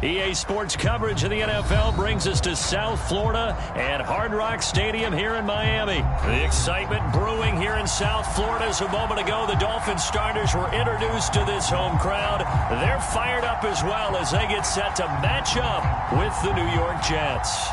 EA Sports coverage of the NFL brings us to South Florida at Hard Rock Stadium here in Miami. The excitement brewing here in South Florida as a moment ago the Dolphins starters were introduced to this home crowd. They're fired up as well as they get set to match up with the New York Jets.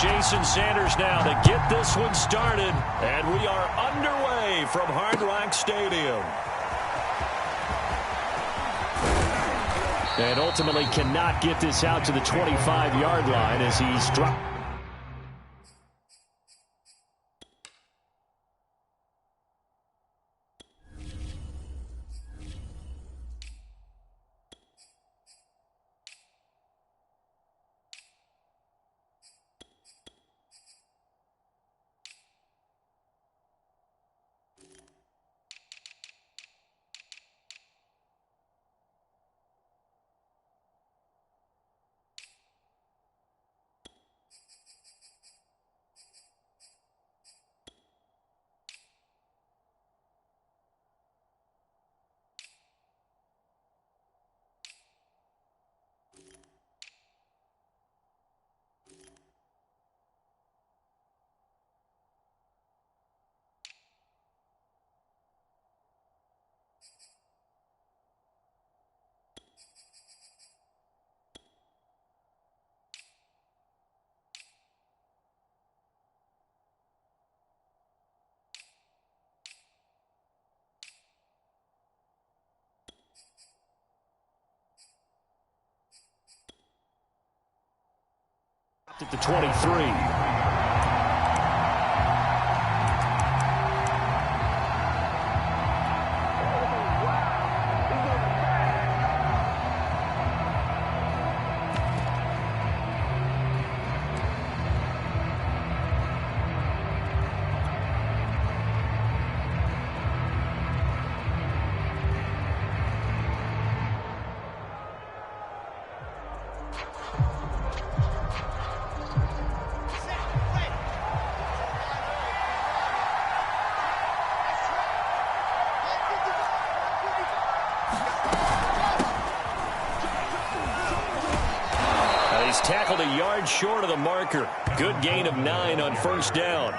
Jason Sanders now to get this one started, and we are underway from Hard Rock Stadium. And ultimately cannot get this out to the 25-yard line as he's dropped. At the 23. Tackled a yard short of the marker. Good gain of 9 on first down.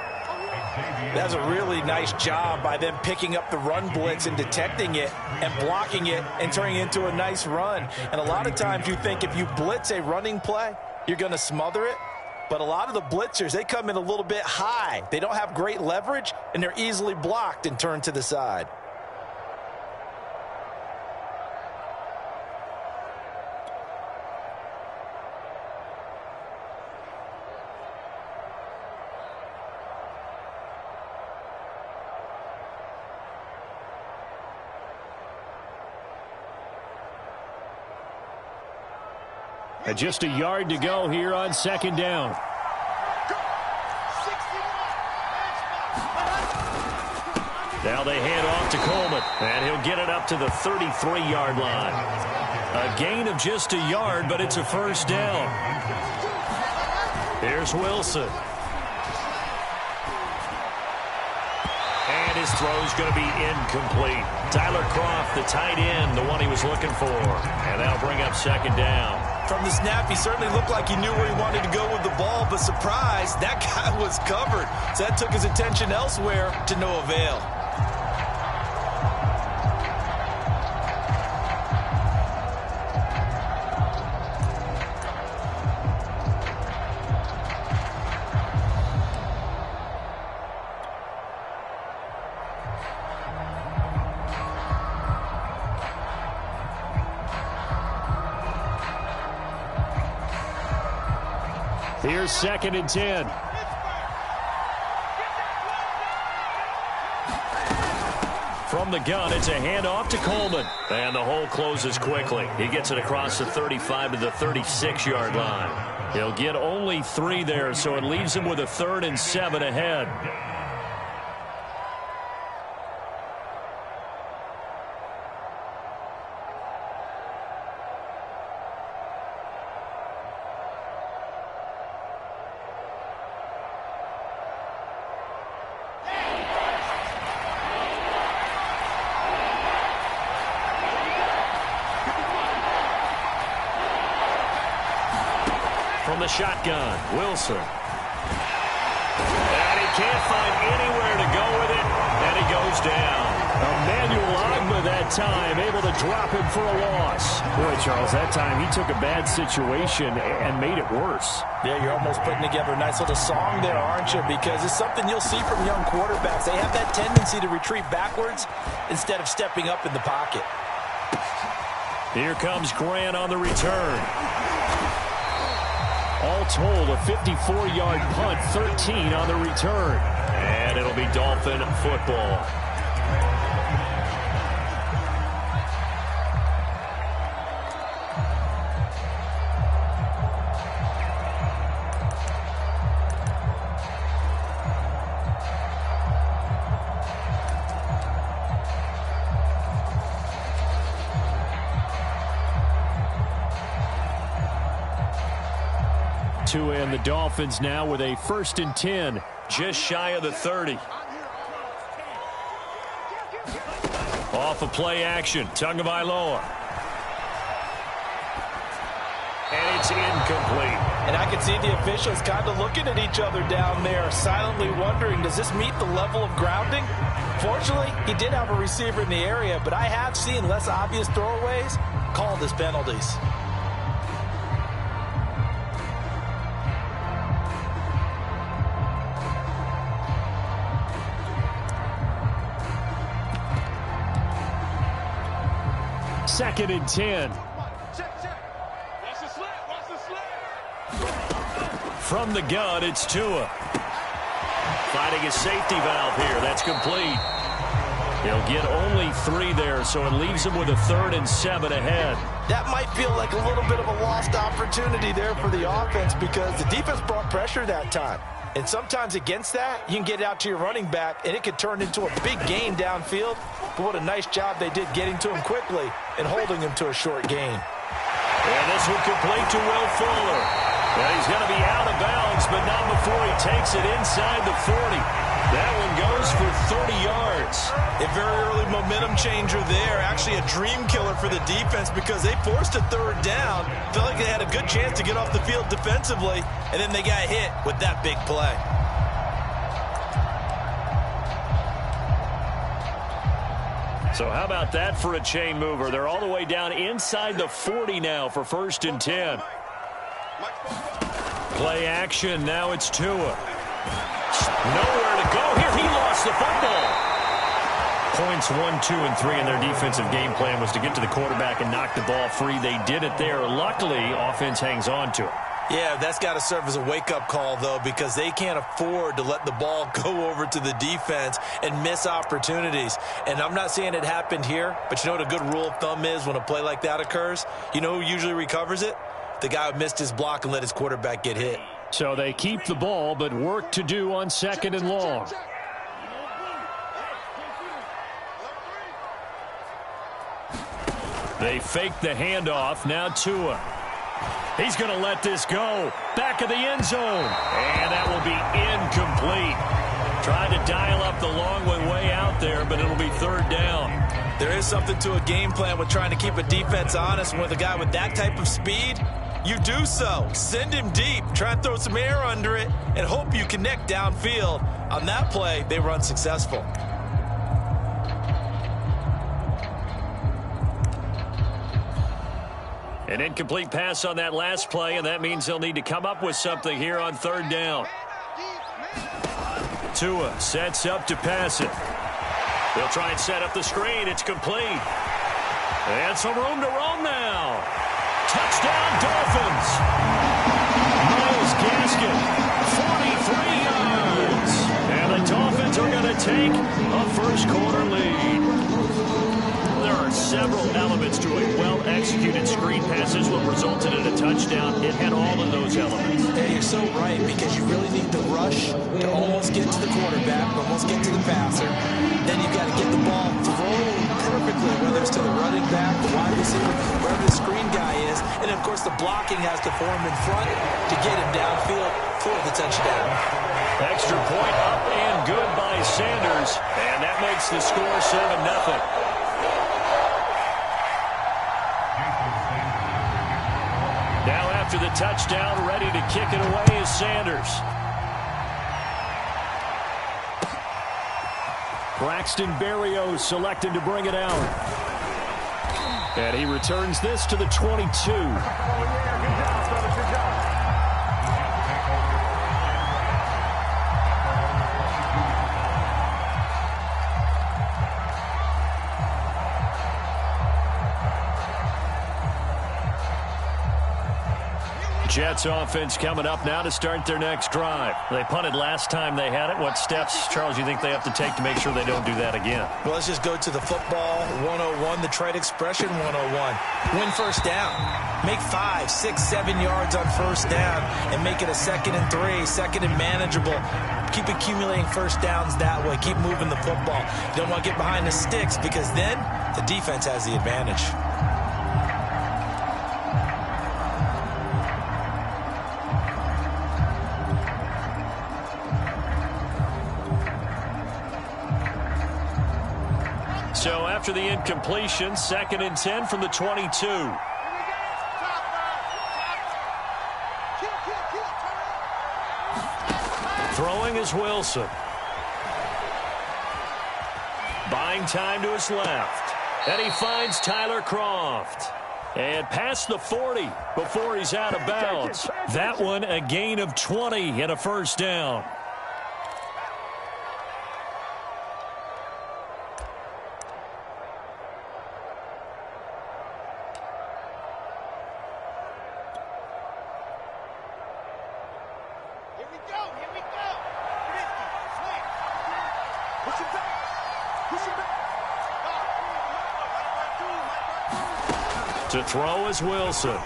That's a really nice job by them picking up the run blitz and detecting it and blocking it and turning it into a nice run. And a lot of times you think if you blitz a running play, you're going to smother it. But a lot of the blitzers, they come in a little bit high. They don't have great leverage, and they're easily blocked and turned to the side. And just a yard to go here on second down. Now they hand off to Coleman, and he'll get it up to the 33-yard line. A gain of just a yard, but it's a first down. Here's Wilson. And his throw's going to be incomplete. Tyler Kroft, the tight end, the one he was looking for. And that'll bring up second down. From the snap, he certainly looked like he knew where he wanted to go with the ball, but surprise, that guy was covered. So that took his attention elsewhere to no avail. Here's second and 10. From the gun, it's a handoff to Coleman. And the hole closes quickly. He gets it across the 35 to the 36-yard line. He'll get only 3 there, so it leaves him with a 3rd and 7 ahead. From the shotgun, Wilson. And he can't find anywhere to go with it, and he goes down. Emmanuel Agba that time, able to drop him for a loss. Boy, Charles, that time he took a bad situation and made it worse. Yeah, you're almost putting together a nice little song there, aren't you? Because it's something you'll see from young quarterbacks. They have that tendency to retreat backwards instead of stepping up in the pocket. Here comes Grant on the return. All told, a 54-yard punt, 13 on the return. And it'll be Dolphin football. And the Dolphins now with a 1st and 10, just shy of the 30. Off of play action, Tagovailoa. And it's incomplete. And I can see the officials kind of looking at each other down there, silently wondering, does this meet the level of grounding? Fortunately, he did have a receiver in the area, but I have seen less obvious throwaways called as penalties. Second and 10. From the gun, it's Tua. Finding a safety valve here. That's complete. He'll get only 3 there, so it leaves him with a 3rd and 7 ahead. That might feel like a little bit of a lost opportunity there for the offense because the defense brought pressure that time. And sometimes against that, you can get out to your running back, and it could turn into a big gain downfield. But what a nice job they did getting to him quickly and holding him to a short gain. And this will complete to Will Fuller. Well, he's going to be out of bounds, but not before he takes it inside the 40. That one goes for 30 yards. A very early momentum changer there. Actually a dream killer for the defense because they forced a 3rd down. Felt like they had a good chance to get off the field defensively, and then they got hit with that big play. So how about that for a chain mover? They're all the way down inside the 40 now for 1st and 10. Play action. Now it's Tua. Nowhere to go here. He lost the football. Points 1, 2, and 3 in their defensive game plan was to get to the quarterback and knock the ball free. They did it there. Luckily, offense hangs on to it. Yeah, that's got to serve as a wake-up call, though, because they can't afford to let the ball go over to the defense and miss opportunities. And I'm not saying it happened here, but you know what a good rule of thumb is when a play like that occurs? You know who usually recovers it? The guy who missed his block and let his quarterback get hit. So they keep the ball, but work to do on 2nd and long. They fake the handoff. Now Tua. He's going to let this go. Back of the end zone. And that will be incomplete. Tried to dial up the long one way out there, but it'll be 3rd down. There is something to a game plan with trying to keep a defense honest. With a guy with that type of speed, you do so. Send him deep. Try and throw some air under it and hope you connect downfield. On that play, they run successful. An incomplete pass on that last play, and that means they'll need to come up with something here on 3rd down. Tua sets up to pass it. They'll try and set up the screen. It's complete. And some room to roam now. Touchdown, Dolphins. Myles Gaskin, 43 yards. And the Dolphins are going to take a first quarter lead. There are several elements to a well-executed screen pass. This one resulted in a touchdown. It had all of those elements. Yeah, you're so right, because you really need the rush to almost get to the quarterback, almost get to the passer. Then you've got to get the ball thrown perfectly, whether it's to the running back, the wide receiver, wherever the screen guy is. And, of course, the blocking has to form in front to get him downfield for the touchdown. Extra point up and good by Sanders. And that makes the score 7-0. Now after the touchdown, ready to kick it away is Sanders. Braxton Berrios selected to bring it out. And he returns this to the 22. Jets offense coming up now to start their next drive. They punted last time they had it. What steps, Charles, you think they have to take to make sure they don't do that again? Well, let's just go to the football 101, the trade expression 101. Win first down. Make 5, 6, 7 yards on first down and make it a 2nd and 3, 2nd and manageable. Keep accumulating first downs that way. Keep moving the football. You don't want to get behind the sticks, because then the defense has the advantage. So after the incompletion, 2nd and 10 from the 22. Throwing is Wilson. Buying time to his left. And he finds Tyler Kroft. And past the 40 before he's out of bounds. That one a gain of 20 and a first down. To throw is Wilson.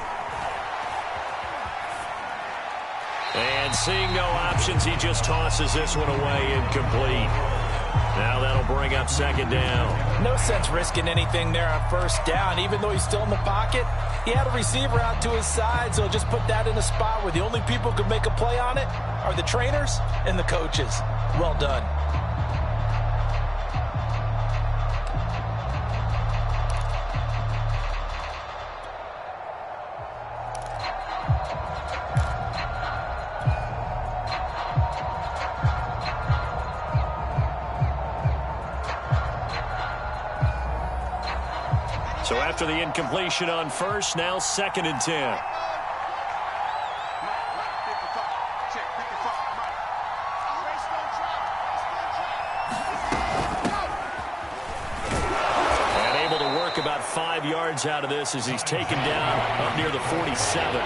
And seeing no options, he just tosses this one away, incomplete. Now that'll bring up 2nd down. No sense risking anything there on first down. Even though he's still in the pocket, he had a receiver out to his side, so just put that in a spot where the only people who can make a play on it are the trainers and the coaches. Well done. So after the incompletion on first, now 2nd and 10. And able to work about 5 yards out of this as he's taken down up near the 47.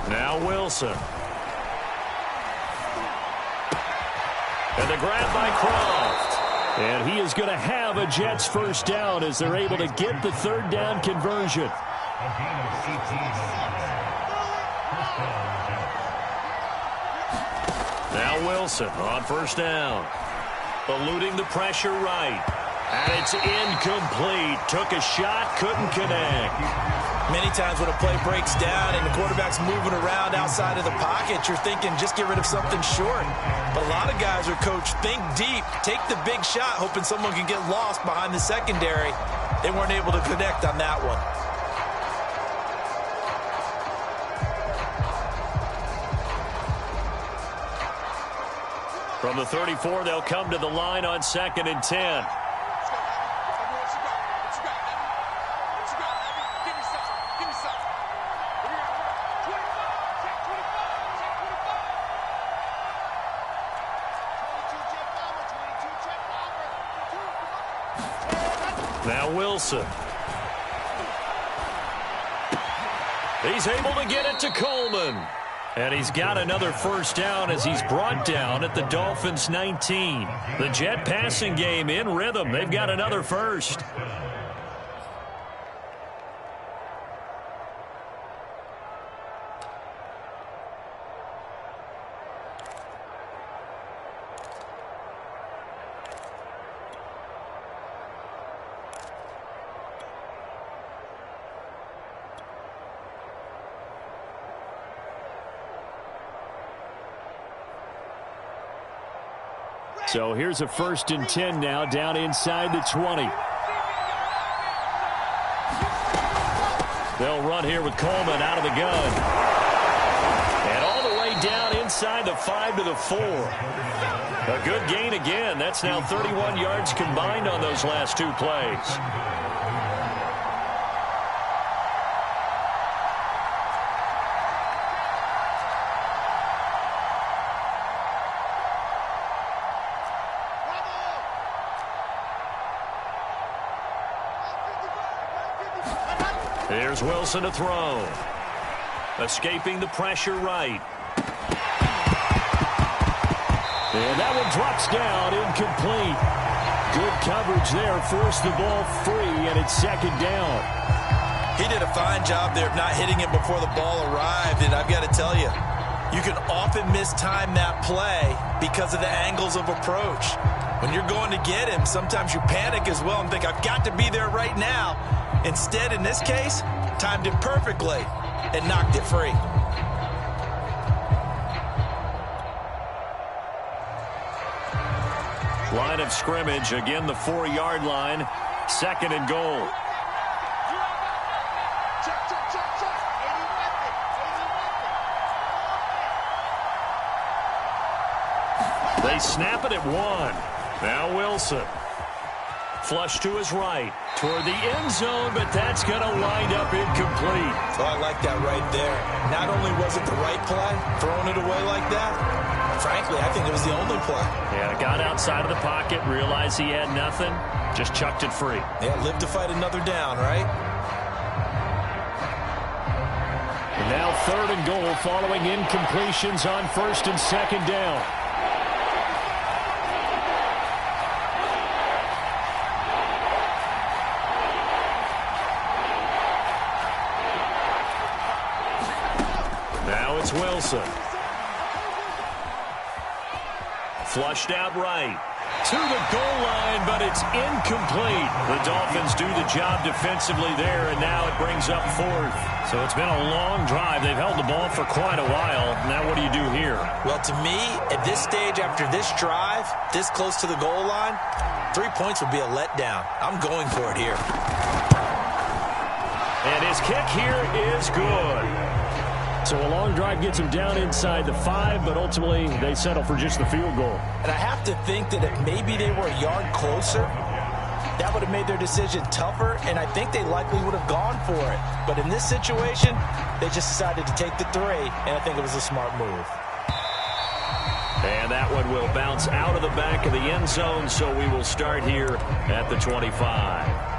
Now Wilson. And the grab by Kroft. And he is going to have a Jets first down as they're able to get the 3rd down conversion. Now Wilson on first down. Eluding the pressure right. And it's incomplete. Took a shot, couldn't connect. Many times when a play breaks down and the quarterback's moving around outside of the pocket, you're thinking just get rid of something short. But a lot of guys are coached, think deep, take the big shot, hoping someone can get lost behind the secondary. They weren't able to connect on that one. From the 34, they'll come to the line on 2nd and 10. Now Wilson. He's able to get it to Coleman. And he's got another first down as he's brought down at the Dolphins' 19. The Jet passing game in rhythm. They've got another first. So here's a 1st and 10 now, down inside the 20. They'll run here with Coleman out of the gun. And all the way down inside the 5 to the 4. A good gain again. That's now 31 yards combined on those last 2 plays. Here's Wilson to throw. Escaping the pressure right. And that one drops down, incomplete. Good coverage there, forced the ball free, and it's 2nd down. He did a fine job there of not hitting it before the ball arrived, and I've got to tell you, you can often mistime that play because of the angles of approach. When you're going to get him, sometimes you panic as well and think, I've got to be there right now. Instead, in this case, timed it perfectly and knocked it free. Line of scrimmage, again the 4-yard line. 2nd and goal. They snap it at 1. Now Wilson. Flush to his right. Toward the end zone, but that's going to wind up incomplete. Oh, I like that right there. Not only was it the right play, throwing it away like that, frankly, I think it was the only play. Yeah, got outside of the pocket, realized he had nothing, just chucked it free. Yeah, live to fight another down, right? And now 3rd and goal following incompletions on 1st and 2nd down. Wilson. Flushed out right. To the goal line, but it's incomplete. The Dolphins do the job defensively there, and now it brings up 4th. So it's been a long drive. They've held the ball for quite a while. Now what do you do here? Well, to me, at this stage after this drive, this close to the goal line, 3 points would be a letdown. I'm going for it here. And his kick here is good. So a long drive gets them down inside the 5, but ultimately they settle for just the field goal. And I have to think that if maybe they were a yard closer, that would have made their decision tougher, and I think they likely would have gone for it. But in this situation, they just decided to take the 3, and I think it was a smart move. And that one will bounce out of the back of the end zone, so we will start here at the 25.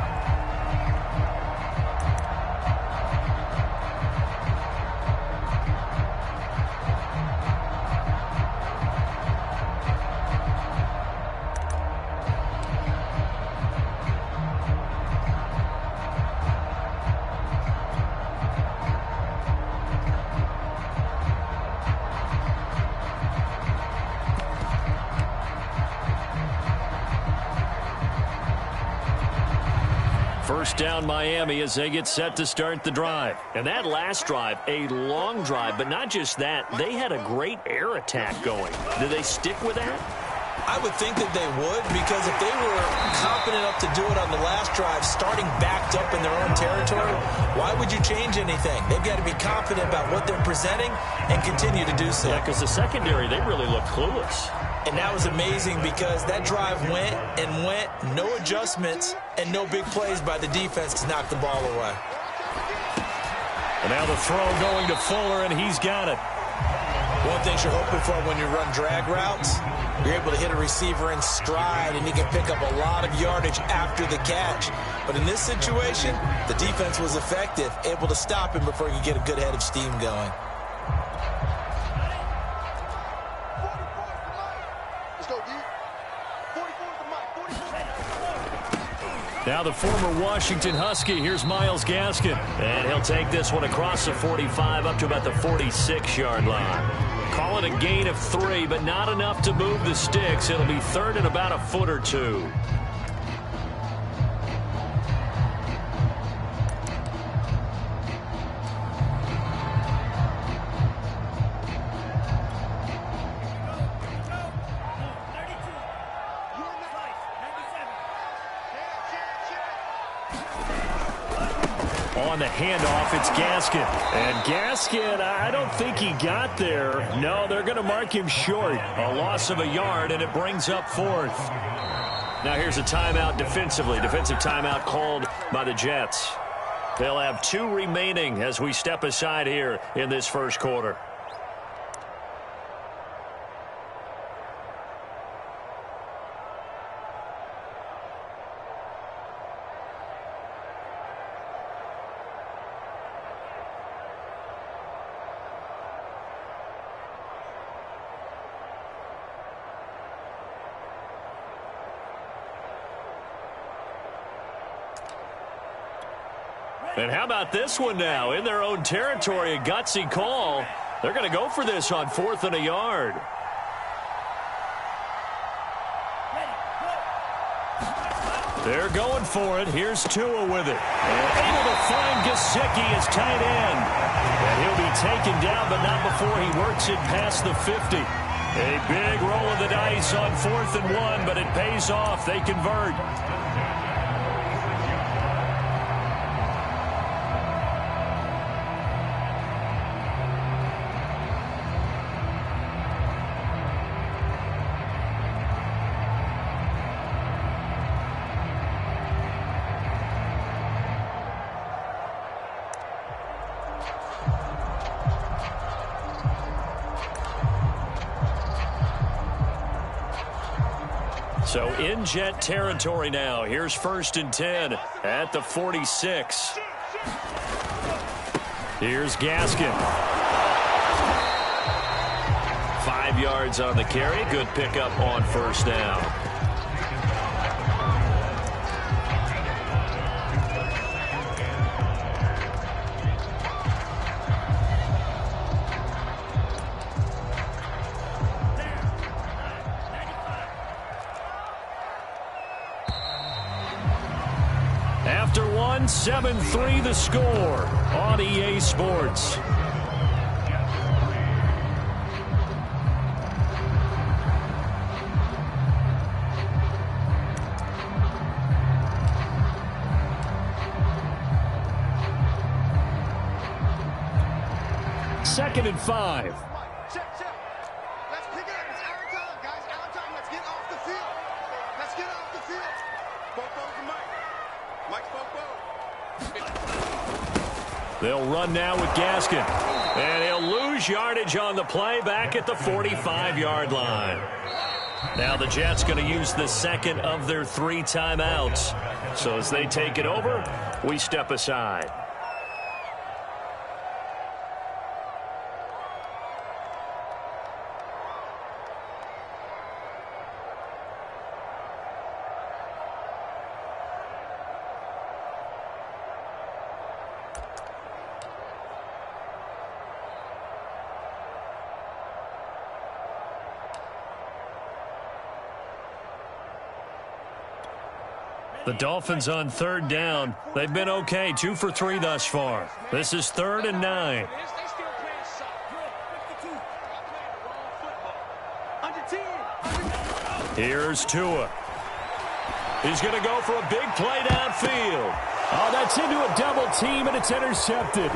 First down Miami as they get set to start the drive. And that last drive, a long drive, but not just that. They had a great air attack going. Do they stick with that? I would think that they would, because if they were confident enough to do it on the last drive, starting backed up in their own territory, why would you change anything? They've got to be confident about what they're presenting and continue to do so. Yeah, because the secondary, they really looked clueless. And that was amazing because that drive went and went, no adjustments, and no big plays by the defense to knock the ball away. And now the throw going to Fuller, and he's got it. One thing you're hoping for when you run drag routes, you're able to hit a receiver in stride, and he can pick up a lot of yardage after the catch. But in this situation, the defense was effective, able to stop him before he could get a good head of steam going. Now the former Washington Husky, here's Myles Gaskin. And he'll take this one across the 45 up to about the 46-yard line. Call it a gain of 3, but not enough to move the sticks. It'll be third and about a foot or two. On the handoff, it's Gaskin. And Gaskin, I don't think he got there. No, they're going to mark him short. A loss of a yard, and it brings up fourth. Now here's a timeout defensively. Defensive timeout called by the Jets. They'll have 2 remaining as we step aside here in this first quarter. And how about this one now? In their own territory, a gutsy call. They're going to go for this on 4th and a yard. They're going for it. Here's Tua with it. And able to find Gesicki as tight end. And he'll be taken down, but not before he works it past the 50. A big roll of the dice on 4th and 1, but it pays off. They convert. So in Jet territory now. Here's 1st and 10 at the 46. Here's Gaskin. 5 yards on the carry. Good pickup on 1st down. After 7-3 the score on EA Sports. Second and 5. Check. Let's pick it up. It's our time, guys. Our time. Let's get off the field. Let's get off the field. Bobo's the mic. Mike's Bobo. They'll run now with Gaskin. And he'll lose yardage on the play back at the 45-yard line. Now the Jets going to use the second of their 3 timeouts. So as they take it over, we step aside. The Dolphins on 3rd down. They've been okay, 2 for 3 thus far. This is 3rd and 9. Here's Tua. He's going to go for a big play downfield. Oh, that's into a double team, and it's intercepted.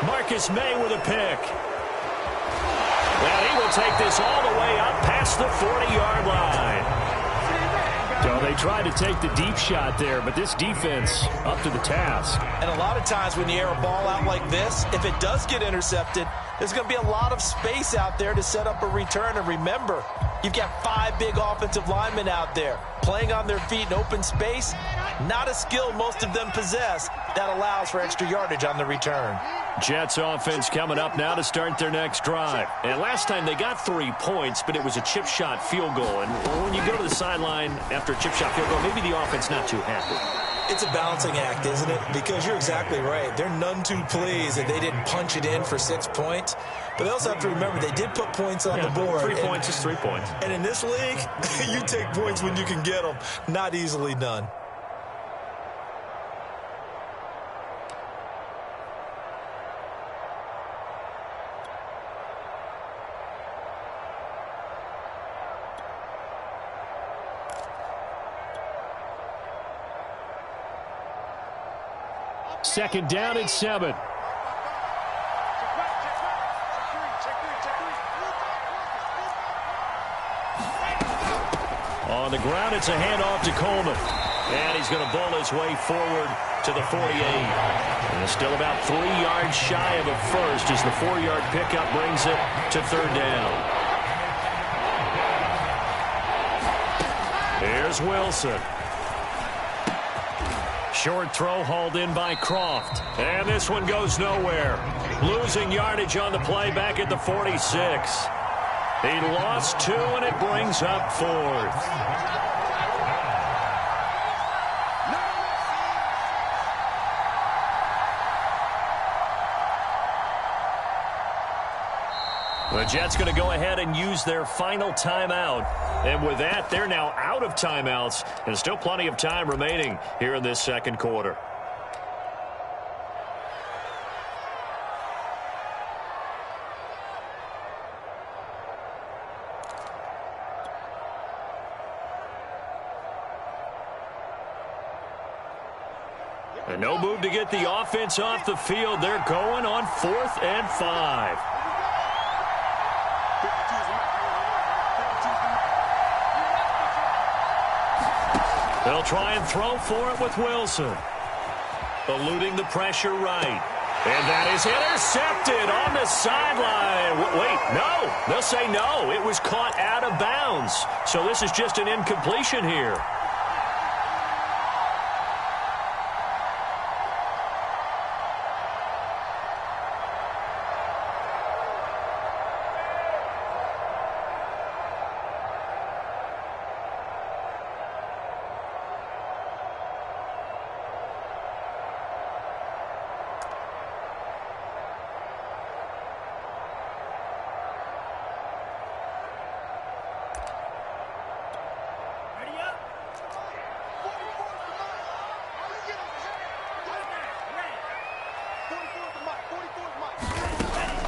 Marcus May with a pick. And he will take this all the way up past the 40-yard line. So they tried to take the deep shot there, but this defense up to the task. And a lot of times when you air a ball out like this, if it does get intercepted, there's going to be a lot of space out there to set up a return. And remember, you've got 5 big offensive linemen out there playing on their feet in open space. Not a skill most of them possess that allows for extra yardage on the return. Jets offense coming up now to start their next drive. And last time they got 3 points, but it was a chip shot field goal. And when you go to the sideline after a chip shot field goal, maybe the offense not too happy. It's a balancing act, isn't it? Because you're exactly right. They're none too pleased that they didn't punch it in for 6 points. But they also have to remember they did put points on the board. 3 points is 3 points. And in this league, you take points when you can get them. Not easily done. Second down and 7. On the ground, it's a handoff to Coleman. And he's going to bowl his way forward to the 48. And it's still about 3 yards shy of a first as the 4-yard pickup brings it to 3rd down. Here's Wilson. Short throw hauled in by Croft. And this one goes nowhere. Losing yardage on the play back at the 46. He lost 2, and it brings up 4th. The Jets going to go ahead and use their final timeout. And with that, they're now out of timeouts. And still plenty of time remaining here in this second quarter. And no move to get the offense off the field. They're going on 4th and 5. They'll try and throw for it with Wilson. Eluding the pressure right. And that is intercepted on the sideline. Wait, no. They'll say no. It was caught out of bounds. So this is just an incompletion here.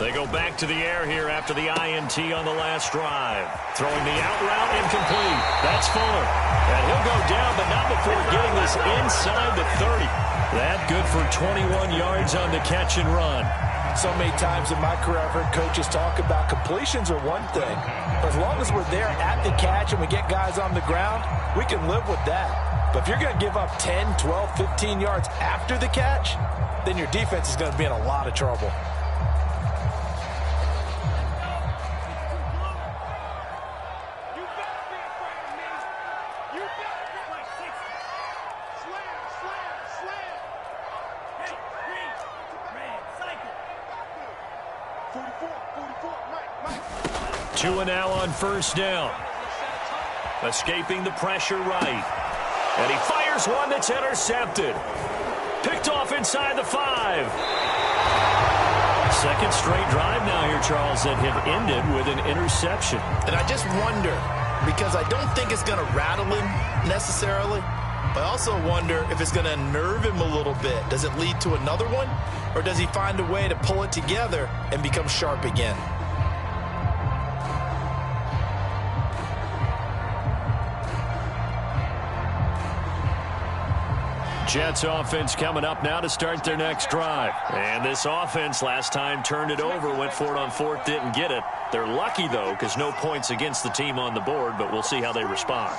They go back to the air here after the INT on the last drive. Throwing the out route incomplete. That's Fuller. And he'll go down, but not before getting this inside the 30. That good for 21 yards on the catch and run. So many times in my career, I've heard coaches talk about completions are one thing. But as long as we're there at the catch and we get guys on the ground, we can live with that. But if you're going to give up 10, 12, 15 yards after the catch, then your defense is going to be in a lot of trouble. Two and now on first down. Escaping the pressure right. And he fires one that's intercepted. Picked off inside the 5. Second straight drive now here, Charles, that have ended with an interception. And I just wonder, because I don't think it's going to rattle him necessarily, but I also wonder if it's going to unnerve him a little bit. Does it lead to another one? Or does he find a way to pull it together and become sharp again? Jets offense coming up now to start their next drive. And this offense last time turned it over, went for it on 4th, didn't get it. They're lucky, though, because no points against the team on the board, but we'll see how they respond.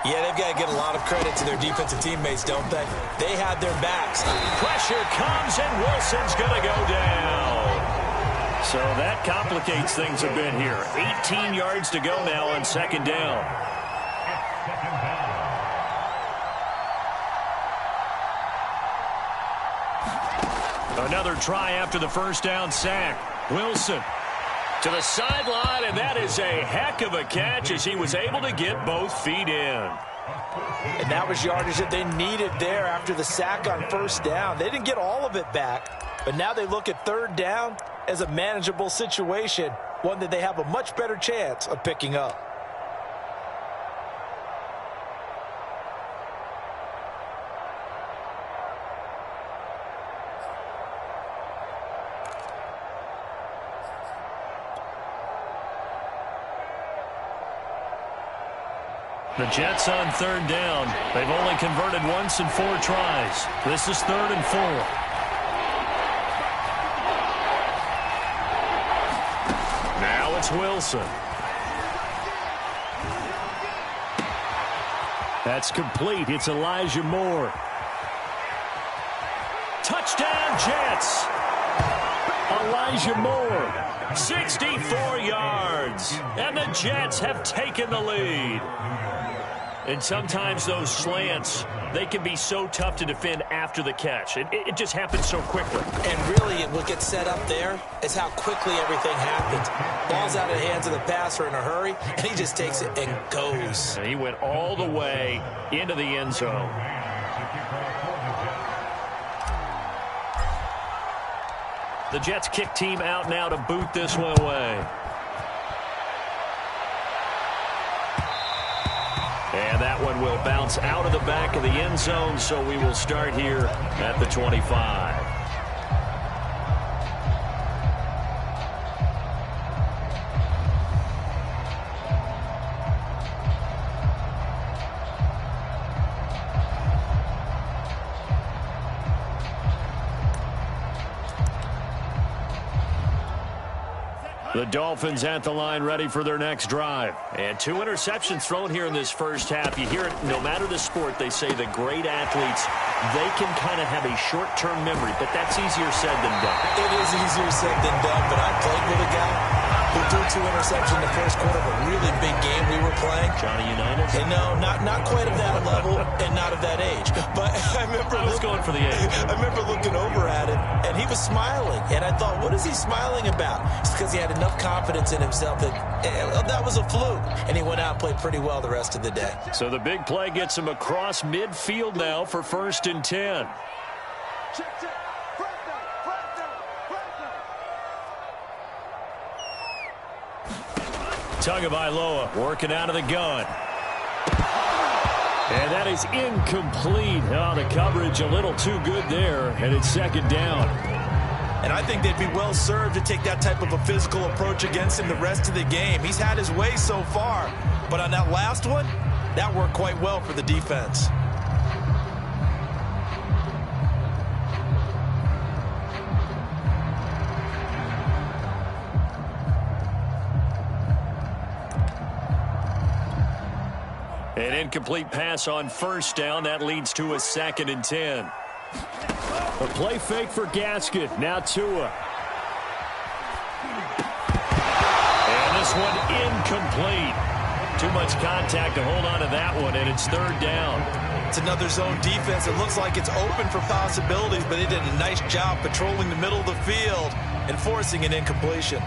Yeah, they've got to get a lot of credit to their defensive teammates, don't they? They had their backs. Pressure comes, and Wilson's going to go down. So that complicates things a bit here. 18 yards to go now on second down. Another try after the first down sack. Wilson to the sideline, and that is a heck of a catch as he was able to get both feet in. And that was yardage that they needed there after the sack on first down. They didn't get all of it back, but now they look at third down as a manageable situation, one that they have a much better chance of picking up. The Jets on third down. They've only converted once in 4 tries. This is 3rd and 4. Now it's Wilson. That's complete. It's Elijah Moore. Touchdown, Jets. Elijah Moore, 64 yards. And the Jets have taken the lead. And sometimes those slants, they can be so tough to defend after the catch. It just happens so quickly. And really, what gets set up there is how quickly everything happens. Ball's out of the hands of the passer in a hurry, and he just takes it and goes. And he went all the way into the end zone. The Jets kick team out now to boot this one away. And that one will bounce out of the back of the end zone, so we will start here at the 25. The Dolphins at the line ready for their next drive. And 2 interceptions thrown here in this first half. You hear it no matter the sport, they say the great athletes, they can kind of have a short-term memory, but that's easier said than done. It is easier said than done, but I played with a guy who threw 2 interceptions in the first quarter of a really big game we were playing. Johnny Unitas? And no, not quite of that level and not of that age. But I remember I was going for the age. I remember looking over at him, and he was smiling. And I thought, what is he smiling about? It's because he had enough confidence in himself that that was a fluke. And he went out and played pretty well the rest of the day. So the big play gets him across midfield now for 1st and 10. Check. Tagovailoa working out of the gun. And that is incomplete. Oh, the coverage a little too good there, and it's 2nd down. And I think they'd be well served to take that type of a physical approach against him the rest of the game. He's had his way so far, but on that last one, that worked quite well for the defense. An incomplete pass on 1st down. That leads to a 2nd and 10. A play fake for Gaskin. Now Tua. And this one incomplete. Too much contact to hold on to that one, and it's 3rd down. It's another zone defense. It looks like it's open for possibilities, but they did a nice job patrolling the middle of the field and forcing an incompletion.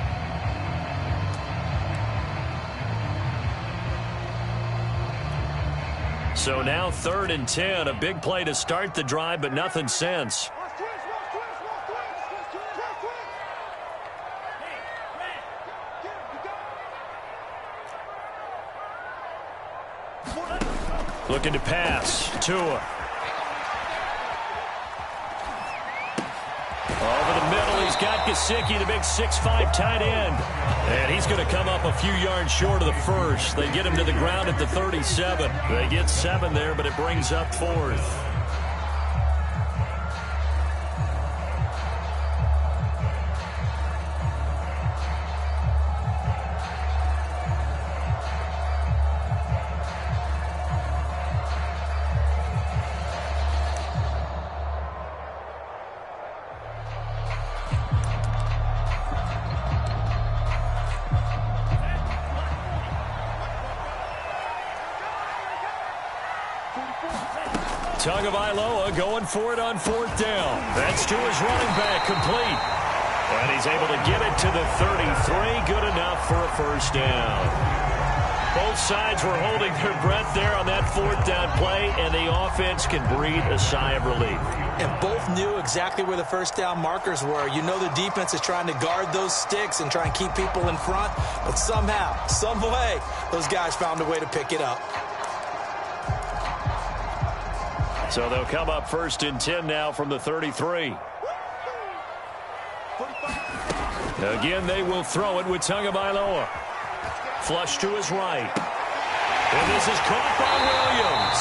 So now 3rd and 10. A big play to start the drive, but nothing since. Looking to pass. Tua. Over the middle, he's got Gesicki, the big 6'5" tight end. And he's going to come up a few yards short of the first. They get him to the ground at the 37. They get 7 there, but it brings up 4th. Tagovailoa going for it on 4th down. That's to his running back, complete. And he's able to get it to the 33. Good enough for a 1st down. Both sides were holding their breath there on that 4th down play, and the offense can breathe a sigh of relief. And both knew exactly where the 1st down markers were. You know the defense is trying to guard those sticks and try and keep people in front, but somehow, some way, those guys found a way to pick it up. So they'll come up 1st and 10 now from the 33. Again, they will throw it with Tagovailoa. Flush to his right. And this is caught by Williams.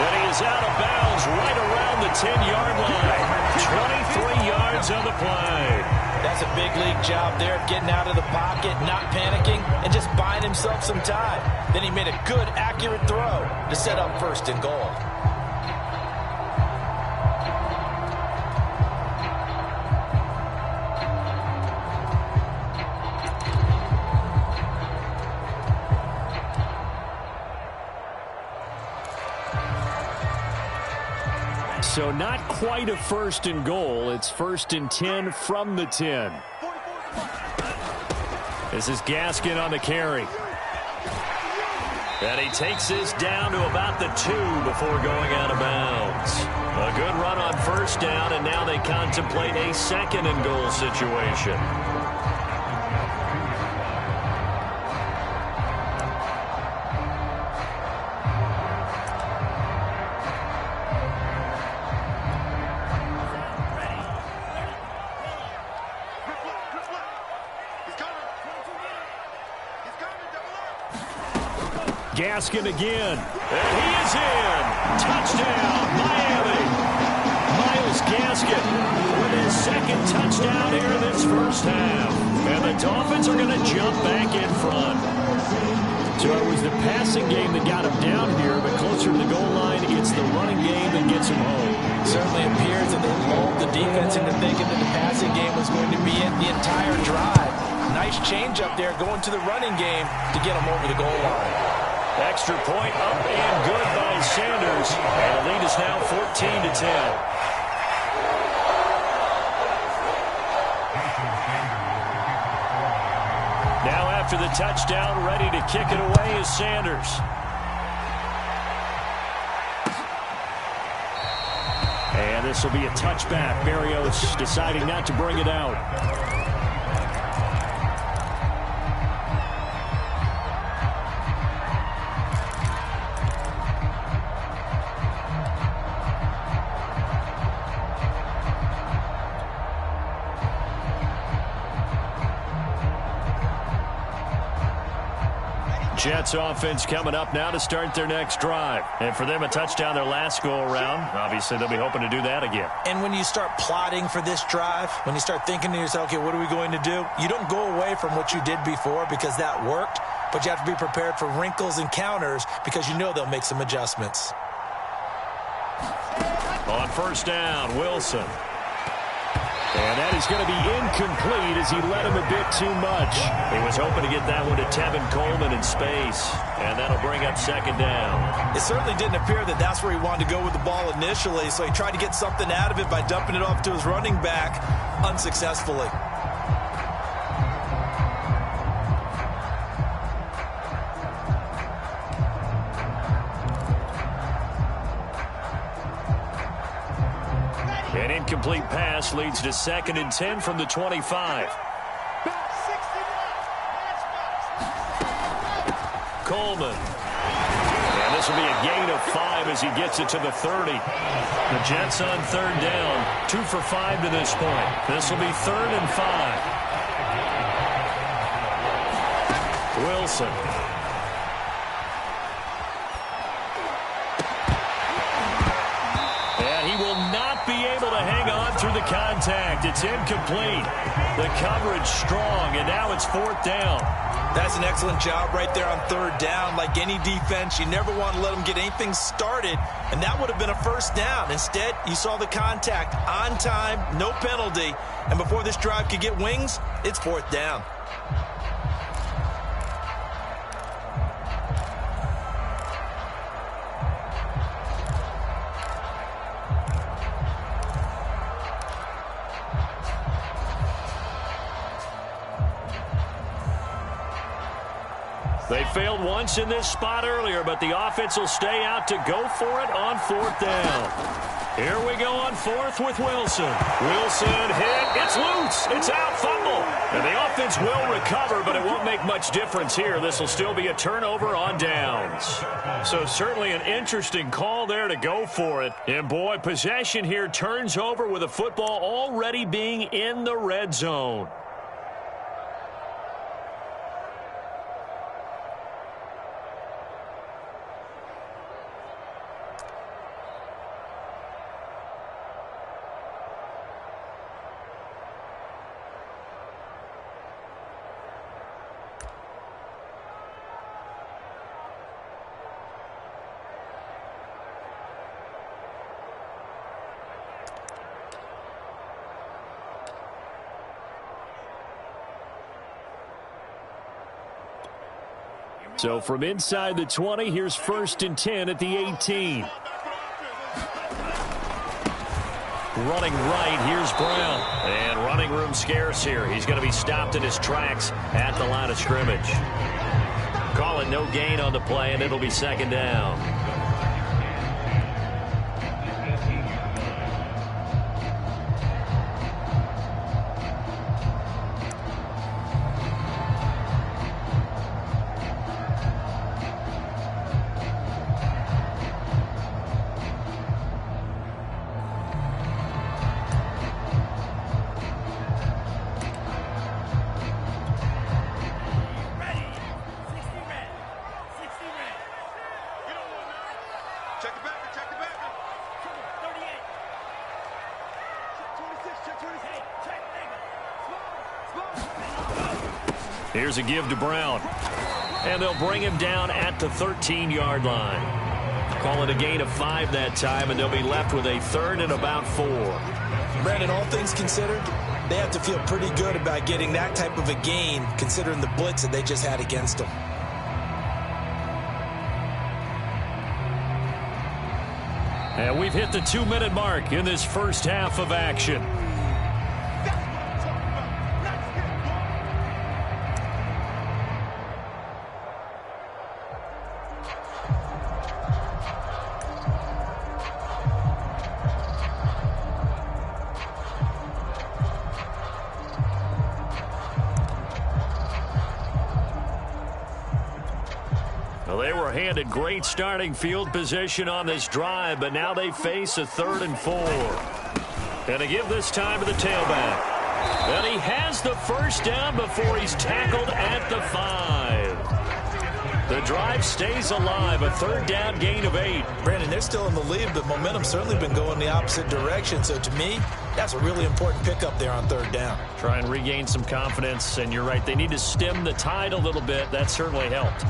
And he is out of bounds right around the 10-yard line. 23 yards on the play. That's a big league job there, getting out of the pocket, not panicking, and just buying himself some time. Then he made a good, accurate throw to set up 1st and goal. So not quite a 1st and goal. It's 1st and 10 from the 10. This is Gaskin on the carry. And he takes this down to about the 2 before going out of bounds. A good run on 1st down, and now they contemplate a 2nd and goal situation. Gaskin again, and he is in. Touchdown, Miami. Myles Gaskin with his 2nd touchdown here in this 1st half. And the Dolphins are going to jump back in front. So it was the passing game that got him down here, but closer to the goal line, it's the running game that gets him home. It certainly appears that they lulled the defense into thinking that the passing game was going to be it the entire drive. Nice change up there going to the running game to get him over the goal line. Extra point up and good by Sanders. And the lead is now 14-10. Now after the touchdown, ready to kick it away is Sanders. And this will be a touchback. Berrios deciding not to bring it out. Jets offense coming up now to start their next drive. And for them, a touchdown their last go-around. Obviously, they'll be hoping to do that again. And when you start plotting for this drive, when you start thinking to yourself, okay, what are we going to do? You don't go away from what you did before because that worked, but you have to be prepared for wrinkles and counters because you know they'll make some adjustments. On 1st down, Wilson. And that is going to be incomplete as he led him a bit too much. He was hoping to get that one to Tevin Coleman in space. And that'll bring up 2nd down. It certainly didn't appear that that's where he wanted to go with the ball initially, so he tried to get something out of it by dumping it off to his running back unsuccessfully. An incomplete pass leads to 2nd and 10 from the 25. Coleman. And this will be a gain of 5 as he gets it to the 30. The Jets on 3rd down. 2 for 5 to this point. This will be 3rd and 5. Wilson. Be able to hang on through the contact. It's incomplete. The coverage strong, and now it's 4th down. That's an excellent job right there on 3rd down. Like any defense, you never want to let them get anything started, and that would have been a 1st down. Instead, you saw the contact on time, no penalty, and before this drive could get wings, it's 4th down. They failed once in this spot earlier, but the offense will stay out to go for it on 4th down. Here we go on 4th with Wilson. Wilson hit. It's loose. It's out. Fumble. And the offense will recover, but it won't make much difference here. This will still be a turnover on downs. So certainly an interesting call there to go for it. And, boy, possession here turns over with the football already being in the red zone. So from inside the 20, here's 1st and 10 at the 18. Running right, here's Brown. And running room scarce here. He's going to be stopped in his tracks at the line of scrimmage. Call it no gain on the play, and it'll be 2nd down. Here's a give to Brown. And they'll bring him down at the 13-yard line. Call it a gain of 5 that time, and they'll be left with a 3rd and about 4. Brandon, all things considered, they have to feel pretty good about getting that type of a gain, considering the blitz that they just had against them. And we've hit the 2-minute mark in this first half of action. They were handed great starting field position on this drive, but now they face a 3rd and 4. And to give this time to the tailback. And he has the 1st down before he's tackled at the 5. The drive stays alive, a 3rd down gain of 8. Brandon, they're still in the lead, but momentum's certainly been going the opposite direction. So to me, that's a really important pickup there on 3rd down. Try and regain some confidence, and you're right, they need to stem the tide a little bit. That certainly helped.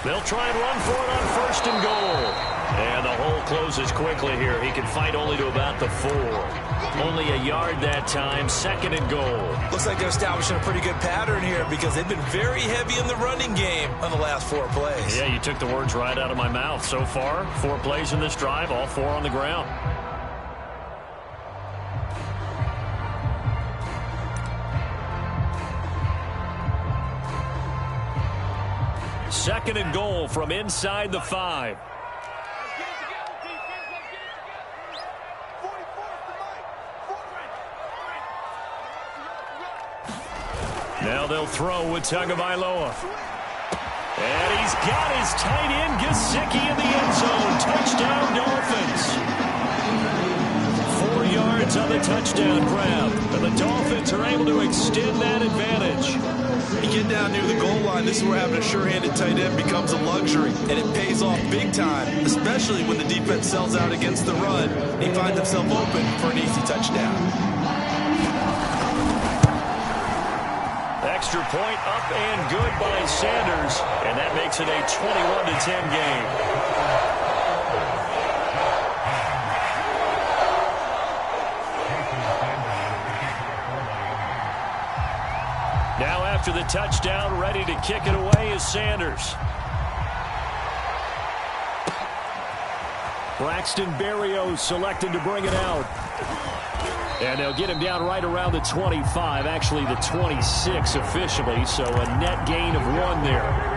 They'll try and run for it on 1st and goal. And the hole closes quickly here. He can fight only to about the 4. Only a yard that time, 2nd and goal. Looks like they're establishing a pretty good pattern here because they've been very heavy in the running game on the last 4 plays. Yeah, you took the words right out of my mouth. So far, 4 plays in this drive, all 4 on the ground. Second and goal from inside the 5. Now they'll throw with Tagovailoa. And he's got his tight end Gesicki in the end zone. Touchdown, Dolphins. 4 yards on the touchdown grab. And the Dolphins are able to extend that advantage. You get down near the goal line, this is where having a sure-handed tight end becomes a luxury, and it pays off big time, especially when the defense sells out against the run, and he finds himself open for an easy touchdown. Extra point up and good by Sanders, and that makes it a 21-10 game. after the touchdown. Ready to kick it away is Sanders. Braxton Berrios selected to bring it out. And they'll get him down right around the 25, actually the 26 officially, so a net gain of 1 there.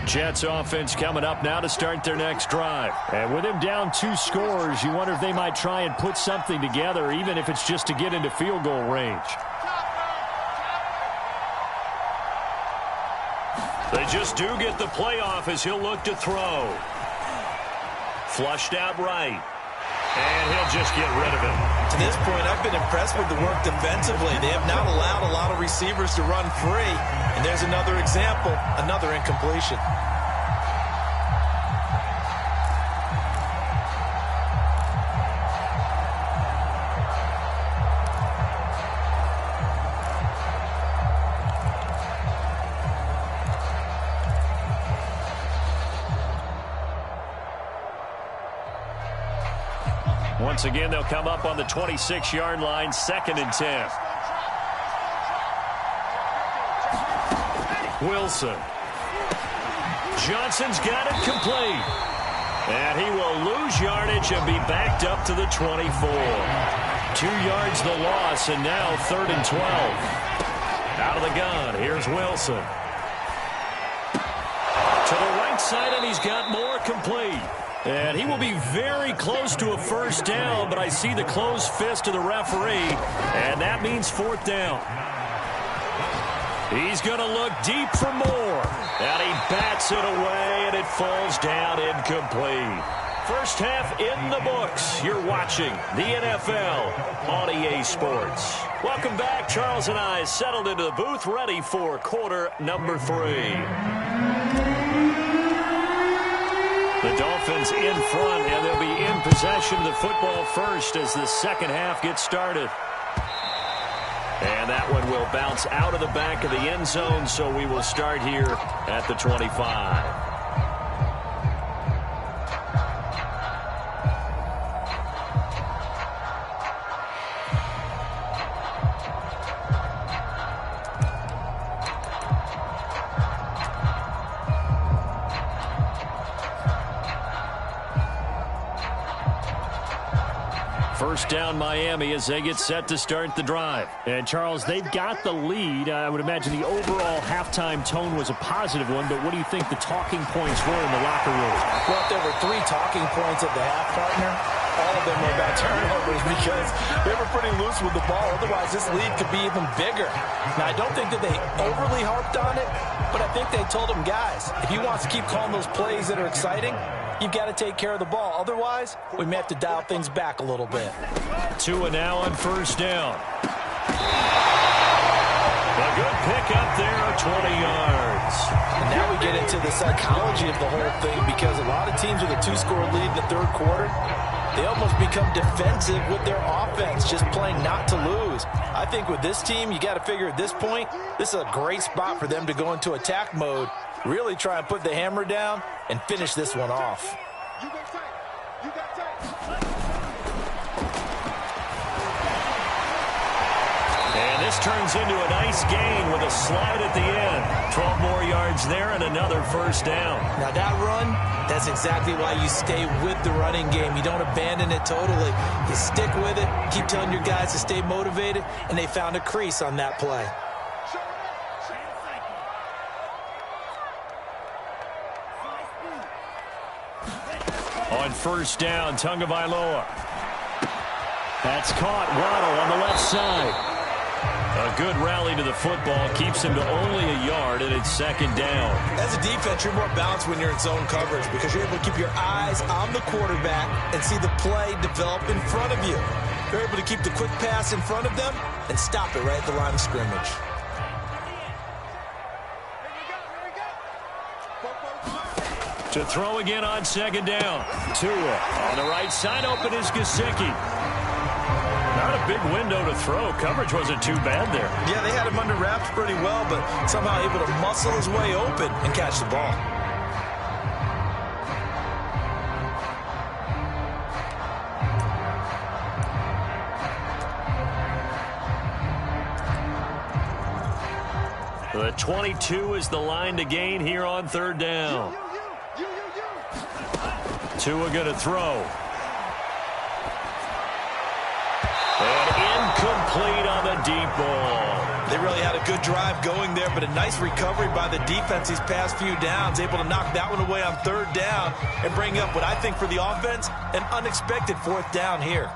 Jets offense coming up now to start their next drive. And with him down 2 scores, you wonder if they might try and put something together, even if it's just to get into field goal range. They just do get the playoff as he'll look to throw. Flushed out right. And he'll just get rid of it. To this point, I've been impressed with the work defensively. They have not allowed a lot of receivers to run free. And there's another example, another incompletion. Once again, they'll come up on the 26-yard line, 2nd and 10. Wilson. Johnson's got it complete. And he will lose yardage and be backed up to the 24. 2 yards the loss, and now 3rd and 12. Out of the gun, here's Wilson. To the right side, and he's got more complete. And he will be very close to a first down, but I see the closed fist of the referee, and that means 4th down. He's going to look deep for more. And he bats it away, and it falls down incomplete. First half in the books. You're watching the NFL on EA Sports. Welcome back. Charles and I settled into the booth, ready for quarter number 3. The Dolphins in front, and they'll be in possession of the football first as the second half gets started. And that one will bounce out of the back of the end zone, so we will start here at the 25. First down Miami as they get set to start the drive. And, Charles, they've got the lead. I would imagine the overall halftime tone was a positive one, but what do you think the talking points were in the locker room? Well, if there were 3 talking points at the half, partner, all of them were about turnovers because they were pretty loose with the ball. Otherwise, this lead could be even bigger. Now, I don't think that they overly harped on it, but I think they told them, guys, if he wants to keep calling those plays that are exciting, you've got to take care of the ball. Otherwise, we may have to dial things back a little bit. Tua now on first down. A good pick up there of 20 yards. And now we get into the psychology of the whole thing because a lot of teams with a 2-score lead in the 3rd quarter, they almost become defensive with their offense, just playing not to lose. I think with this team, you got to figure at this point, this is a great spot for them to go into attack mode, really try and put the hammer down and finish this one off. You go tight. You got tight. And this turns into a nice gain with a slide at the end. 12 more yards there and another first down. Now that run, that's exactly why you stay with the running game. You don't abandon it totally. You stick with it, keep telling your guys to stay motivated, and they found a crease on that play. On first down, Tagovailoa. That's caught. Waddle on the left side. A good rally to the football keeps him to only a yard, and it's 2nd down. As a defense, you're more balanced when you're in zone coverage because you're able to keep your eyes on the quarterback and see the play develop in front of you. You're able to keep the quick pass in front of them and stop it right at the line of scrimmage. To throw again on second down. Tua on the right side. Open is Gesicki. Not a big window to throw. Coverage wasn't too bad there. Yeah, they had him under wraps pretty well, but somehow able to muscle his way open and catch the ball. The 22 is the line to gain here on third down. Tua going to throw. And incomplete on the deep ball. They really had a good drive going there, but a nice recovery by the defense these past few downs, able to knock that one away on third down and bring up what I think for the offense, an unexpected fourth down here.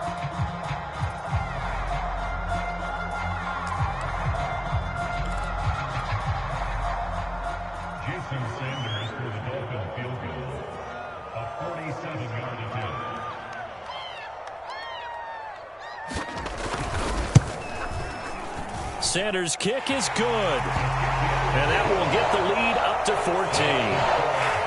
Sanders' kick is good. And that will get the lead up to 14.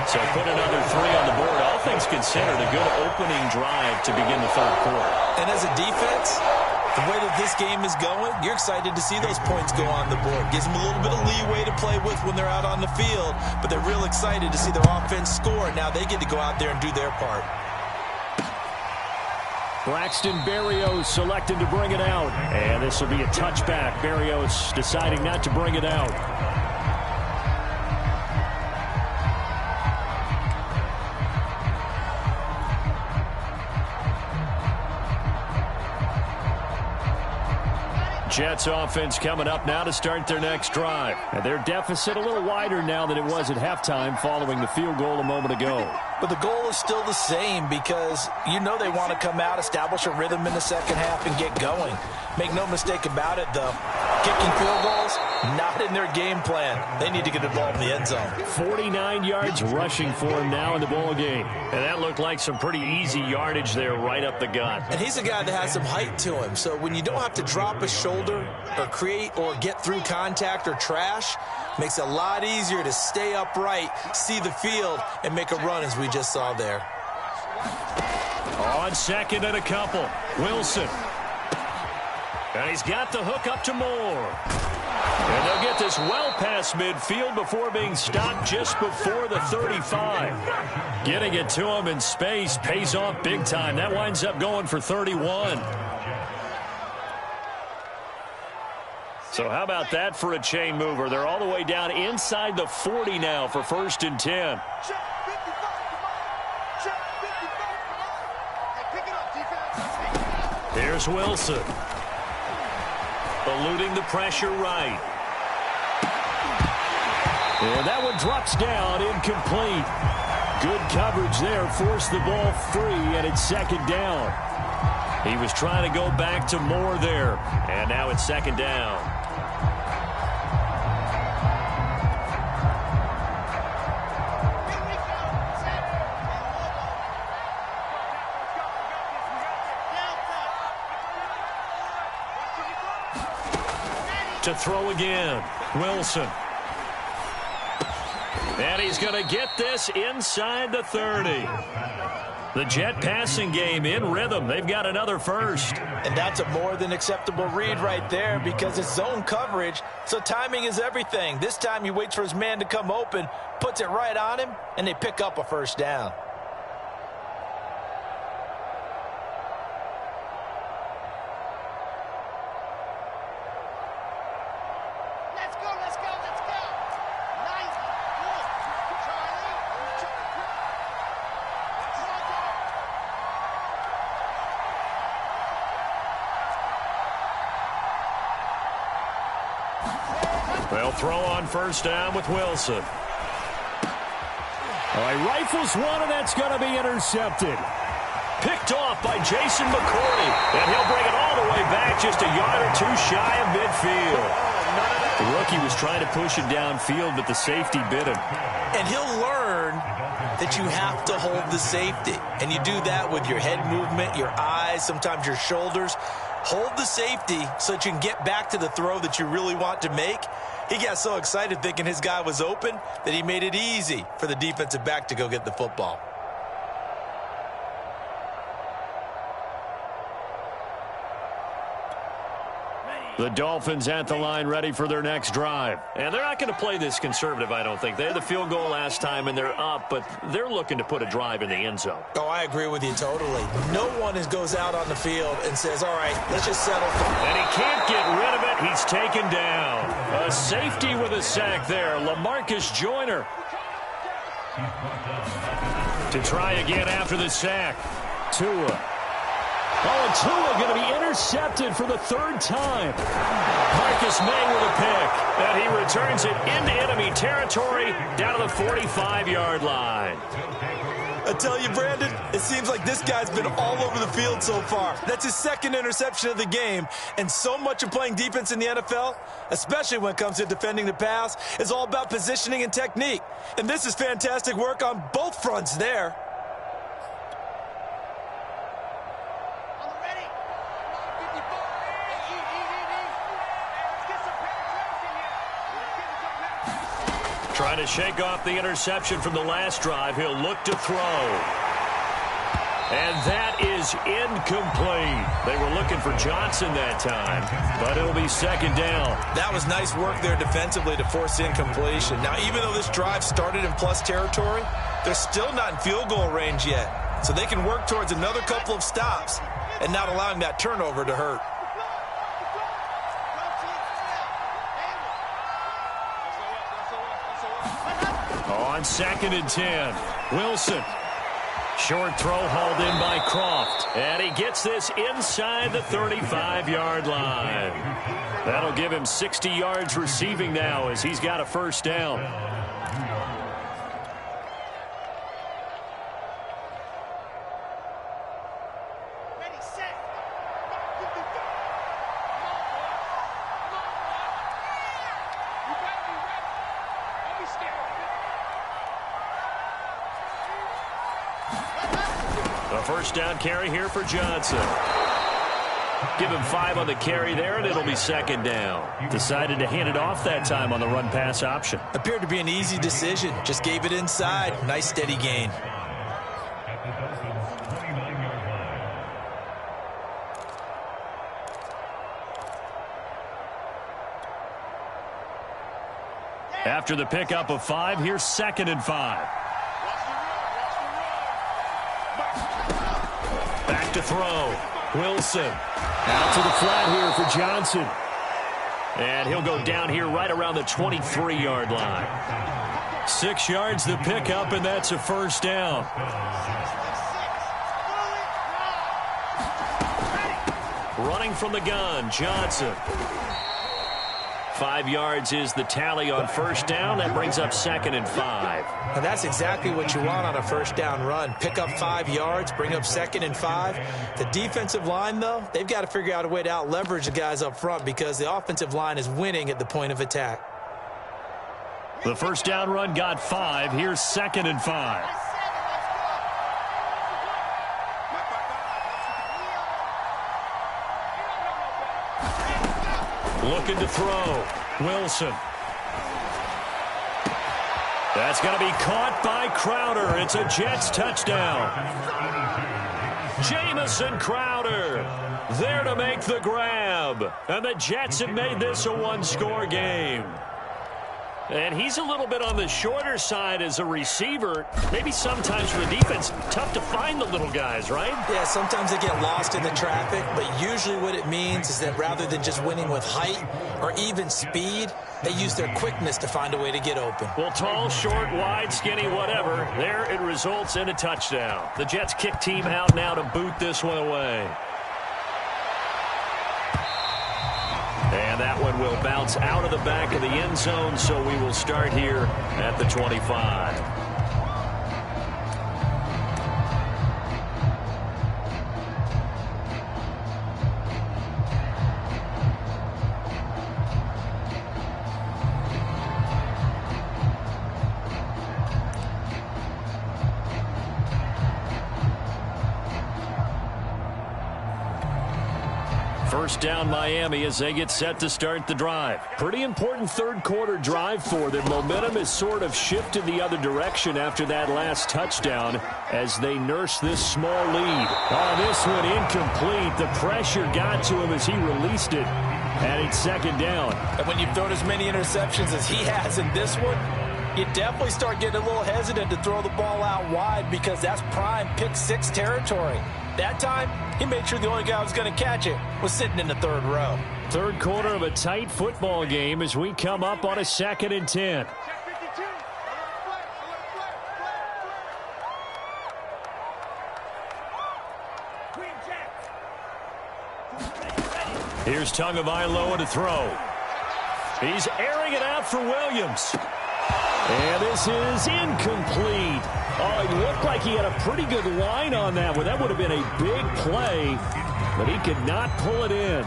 So put another 3 on the board. All things considered, a good opening drive to begin the third quarter. And as a defense, the way that this game is going, you're excited to see those points go on the board. Gives them a little bit of leeway to play with when they're out on the field, but they're real excited to see their offense score. Now they get to go out there and do their part. Braxton Berrios selected to bring it out. And this will be a touchback. Berrios deciding not to bring it out. Jets offense coming up now to start their next drive. And their deficit a little wider now than it was at halftime following the field goal a moment ago. But the goal is still the same because you know they want to come out, establish a rhythm in the second half, and get going. Make no mistake about it, though. Kicking field goals, not in their game plan. They need to get the ball in the end zone. 49 yards rushing for him now in the ball game. And that looked like some pretty easy yardage there right up the gut. And he's a guy that has some height to him. So when you don't have to drop a shoulder or create or get through contact or trash, makes it a lot easier to stay upright, see the field, and make a run as we just saw there. On second and a couple, Wilson. And he's got the hook up to Moore. And they'll get this well past midfield before being stopped just before the 35. Getting it to him in space pays off big time. That winds up going for 31. So how about that for a chain mover? They're all the way down inside the 40 now for 1st and 10. Here's Wilson. Eluding the pressure right. And that one drops down, incomplete. Good coverage there, forced the ball free, and it's second down. He was trying to go back to Moore there, and now it's second down. To throw again, Wilson. And he's going to get this inside the 30. The Jet passing game in rhythm. They've got another first. And that's a more than acceptable read right there because it's zone coverage, so timing is everything. This time he waits for his man to come open, puts it right on him, and they pick up a first down. They'll throw on first down with Wilson. All right, rifles one, and that's going to be intercepted. Picked off by Jason McCourty, and he'll bring it all the way back just a yard or two shy of midfield. The rookie was trying to push it downfield, but the safety bit him. And he'll learn that you have to hold the safety. And you do that with your head movement, your eyes, sometimes your shoulders. hold the safety so that you can get back to the throw that you really want to make. He got so excited thinking his guy was open that he made it easy for the defensive back to go get the football. The Dolphins at the line ready for their next drive. And they're not going to play this conservative, I don't think. They had the field goal last time, and they're up, but they're looking to put a drive in the end zone. Oh, I agree with you totally. No one goes out on the field and says, all right, let's just settle for it. And he can't get rid of it. He's taken down. A safety with a sack there. LaMarcus Joyner to try again after the sack. Tua. Oh, and Tua going to be intercepted for the third time. Marcus May with a pick. And he returns it into enemy territory down to the 45-yard line. I tell you, Brandon, it seems like this guy's been all over the field so far. That's his second interception of the game. And so much of playing defense in the NFL, especially when it comes to defending the pass, is all about positioning and technique. And this is fantastic work on both fronts there. Trying to shake off the interception from the last drive. He'll look to throw. And that is incomplete. They were looking for Johnson that time, but it'll be second down. That was nice work there defensively to force incompletion. Now, even though this drive started in plus territory, they're still not in field goal range yet. So they can work towards another couple of stops and not allowing that turnover to hurt. On 2nd and 10, Wilson. Short throw hauled in by Croft. And he gets this inside the 35-yard line. That'll give him 60 yards receiving now as he's got a first down. First down carry here for Johnson. Give him 5 on the carry there, and it'll be second down. Decided to hand it off that time on the run-pass option. Appeared to be an easy decision. Just gave it inside. Nice steady gain. After the pickup of 5, here's 2nd and 5. Back to throw. Wilson. Out to the flat here for Johnson. And he'll go down here right around the 23-yard line. 6 yards the pickup, and that's a first down. Running from the gun, Johnson. 5 yards is the tally on first down. That brings up 2nd and 5. And that's exactly what you want on a first down run. Pick up 5 yards, bring up 2nd and 5. The defensive line, though, they've got to figure out a way to out-leverage the guys up front because the offensive line is winning at the point of attack. The first down run got 5. Here's 2nd and 5. Looking to throw. Wilson. That's going to be caught by Crowder. It's a Jets touchdown. Jamison Crowder there to make the grab. And the Jets have made this a one-score game. And he's a little bit on the shorter side as a receiver. Maybe sometimes for the defense, tough to find the little guys, right? Yeah, sometimes they get lost in the traffic, but usually what it means is that rather than just winning with height or even speed, they use their quickness to find a way to get open. Well, tall, short, wide, skinny, whatever, there it results in a touchdown. The Jets kick team out now to boot this one away. And that one will bounce out of the back of the end zone, so we will start here at the 25. First down Miami as they get set to start the drive. Pretty important third quarter drive for them. Momentum has sort of shifted the other direction after that last touchdown as they nurse this small lead. Oh, this one incomplete. The pressure got to him as he released it. And it's second down. And when you've thrown as many interceptions as he has in this one, you definitely start getting a little hesitant to throw the ball out wide because that's prime pick six territory. That time, he made sure the only guy who was going to catch it was sitting in the third row. Third quarter of a tight football game as we come up on a 2nd and 10. Here's Tagovailoa to throw. He's airing it out for Williams. And this is incomplete. Oh, he looked like he had a pretty good line on that one. That would have been a big play, but he could not pull it in.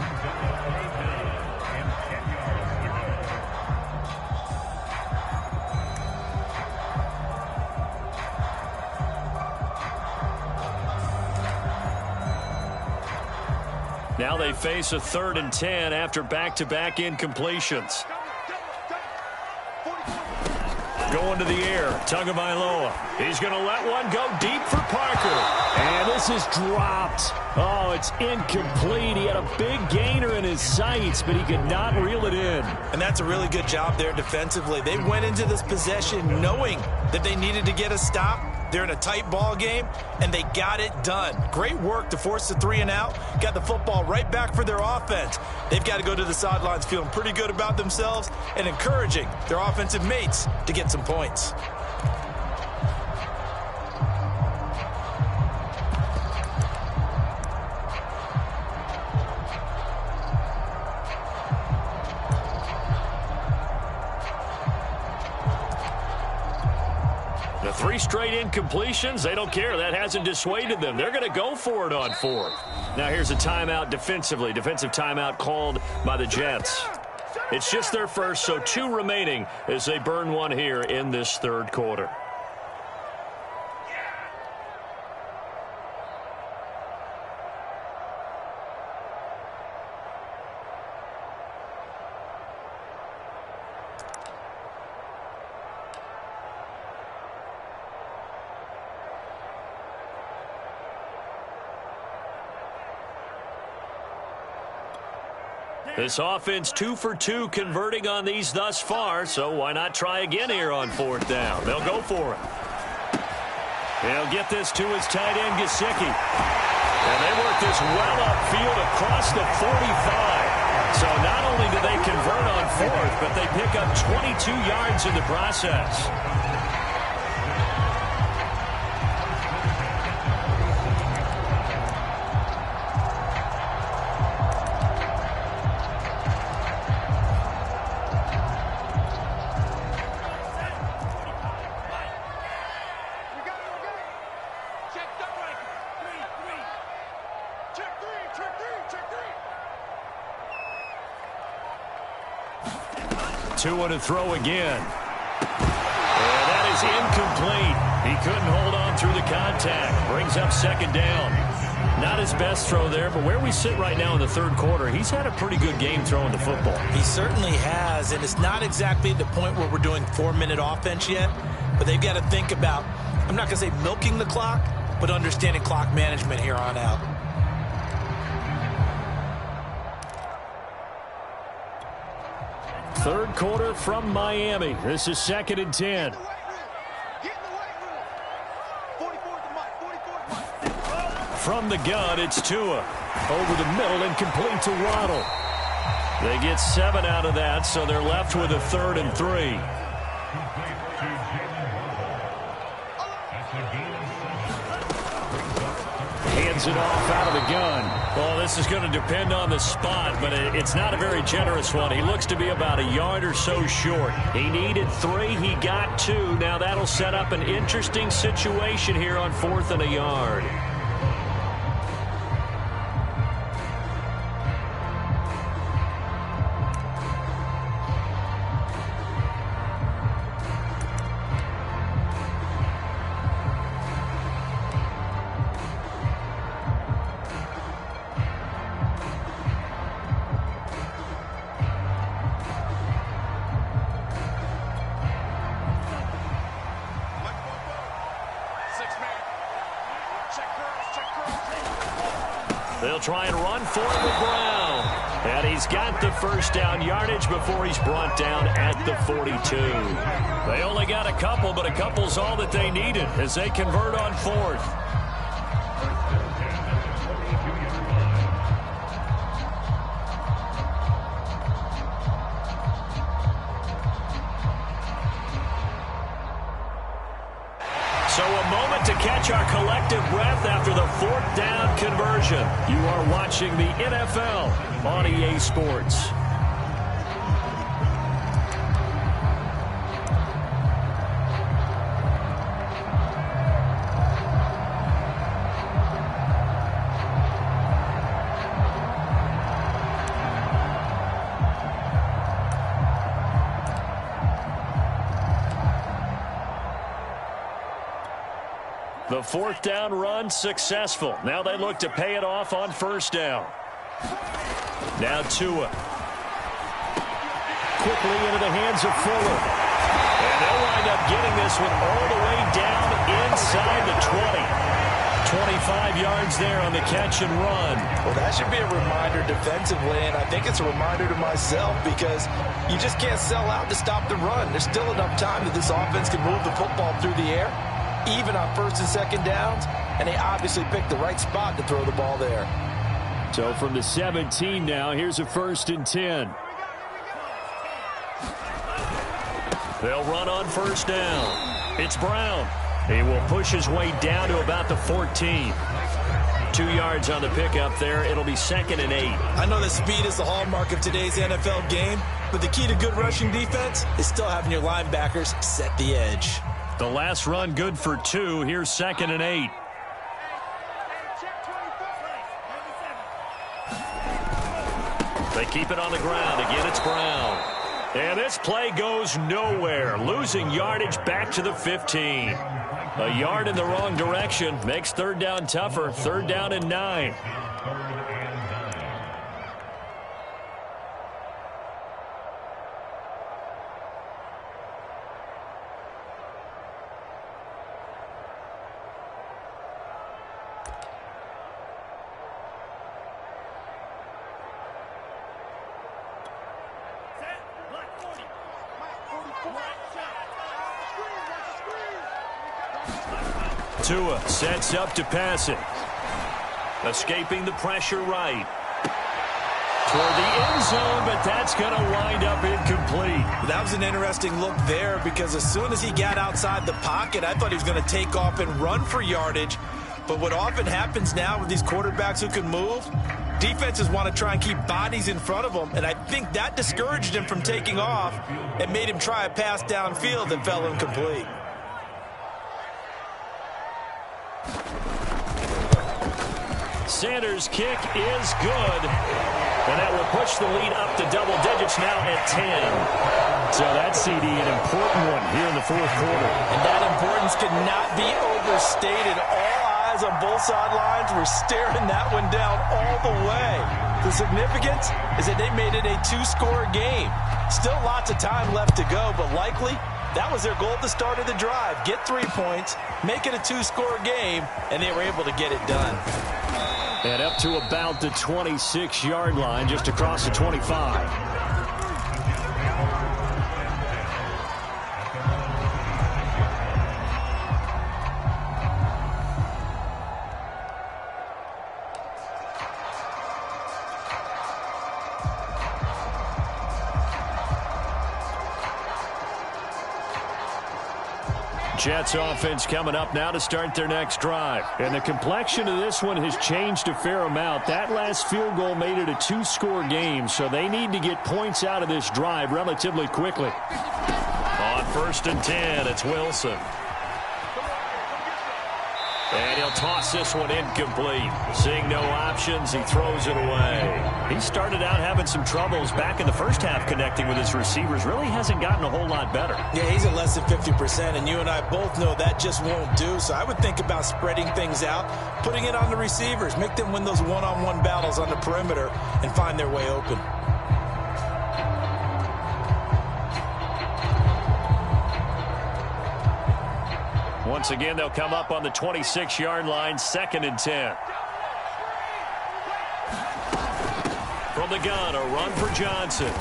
Now they face a 3rd and 10 after back-to-back incompletions. Going to the air, Tagovailoa. He's going to let one go deep for Parker. And this is dropped. Oh, it's incomplete. He had a big gainer in his sights, but he could not reel it in. And that's a really good job there defensively. They went into this possession knowing that they needed to get a stop. They're in a tight ball game, and they got it done. Great work to force the 3 and out. Got the football right back for their offense. They've got to go to the sidelines feeling pretty good about themselves and encouraging their offensive mates to get some points. The 3 straight incompletions, they don't care. That hasn't dissuaded them. They're going to go for it on 4th. Now here's a timeout defensively. Defensive timeout called by the Jets. It's just their first, so 2 remaining as they burn one here in this third quarter. This offense 2 for 2 converting on these thus far, so why not try again here on 4th down? They'll go for it. He'll get this to his tight end, Gesicki. And they work this well upfield across the 45. So not only do they convert on 4th, but they pick up 22 yards in the process. Tua to throw again. And that is incomplete. He couldn't hold on through the contact. Brings up 2nd down. Not his best throw there, but where we sit right now in the third quarter, he's had a pretty good game throwing the football. He certainly has, and it's not exactly at the point where we're doing 4-minute offense yet, but they've got to think about, I'm not going to say milking the clock, but understanding clock management here on out. Third quarter from Miami. This is 2nd and 10. From the gun, it's Tua. Over the middle and complete to Waddle. They get 7 out of that, so they're left with a 3rd and 3. Hands it off out of the gun. Well, this is going to depend on the spot, but it's not a very generous one. He looks to be about a yard or so short. He needed 3. He got 2. Now that'll set up an interesting situation here on 4th and a yard. They'll try and run for it with Brown. And he's got the first down yardage before he's brought down at the 42. They only got a couple, but a couple's all that they needed as they convert on fourth. So a moment to catch our collective breath after the fourth down conversion. You are watching the NFL on EA Sports. The fourth down run successful. Now they look to pay it off on first down. Now Tua. Quickly into the hands of Fuller. And they'll wind up getting this one all the way down inside the 20. 25 yards there on the catch and run. Well, that should be a reminder defensively, and I think it's a reminder to myself because you just can't sell out to stop the run. There's still enough time that this offense can move the football through the air, even on first and second downs, and they obviously picked the right spot to throw the ball there. So from the 17 now, here's a 1st and 10. They'll run on first down. It's Brown. He will push his way down to about the 14. 2 yards on the pickup there. It'll be 2nd and 8. I know that speed is the hallmark of today's NFL game, but the key to good rushing defense is still having your linebackers set the edge. The last run good for 2. Here's 2nd and 8. They keep it on the ground. Again, it's Brown. And this play goes nowhere. Losing yardage back to the 15. A yard in the wrong direction makes third down tougher. 3rd down and 9. Tua sets up to pass it. Escaping the pressure right. Toward the end zone, but that's going to wind up incomplete. That was an interesting look there because as soon as he got outside the pocket, I thought he was going to take off and run for yardage. But what often happens now with these quarterbacks who can move, defenses want to try and keep bodies in front of them, and I think that discouraged him from taking off and made him try a pass downfield that fell incomplete. Sanders' kick is good. And that will push the lead up to double digits now at 10. So that CD, an important one here in the 4th quarter. And that importance cannot be overstated. All eyes on both sidelines were staring that one down all the way. The significance is that they made it a 2-score game. Still lots of time left to go, but likely that was their goal at the start of the drive. Get 3 points, make it a 2-score game, and they were able to get it done. And up to about the 26-yard line, just across the 25. Jets offense coming up now to start their next drive. And the complexion of this one has changed a fair amount. That last field goal made it a 2-score game, so they need to get points out of this drive relatively quickly. On 1st and 10, it's Wilson. And he'll toss this one incomplete. Seeing no options, he throws it away. He started out having some troubles back in the first half connecting with his receivers. Really hasn't gotten a whole lot better. Yeah, he's at less than 50%, and you and I both know that just won't do. So I would think about spreading things out, putting it on the receivers, make them win those one-on-one battles on the perimeter and find their way open. Once again, they'll come up on the 26-yard line, 2nd and 10. From the gun, a run for Johnson.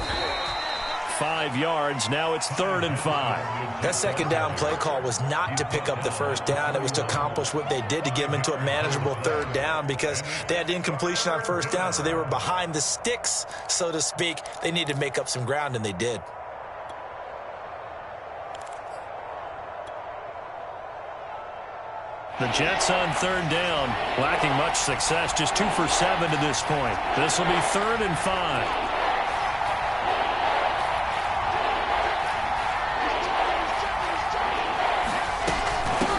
5 yards. Now it's 3rd and 5. That second down play call was not to pick up the first down. It was to accomplish what they did to get them into a manageable 3rd down because they had incompletion on 1st down, so they were behind the sticks, so to speak. They needed to make up some ground, and they did. The Jets on 3rd down, lacking much success, just 2 for 7 to this point. This will be 3rd and 5.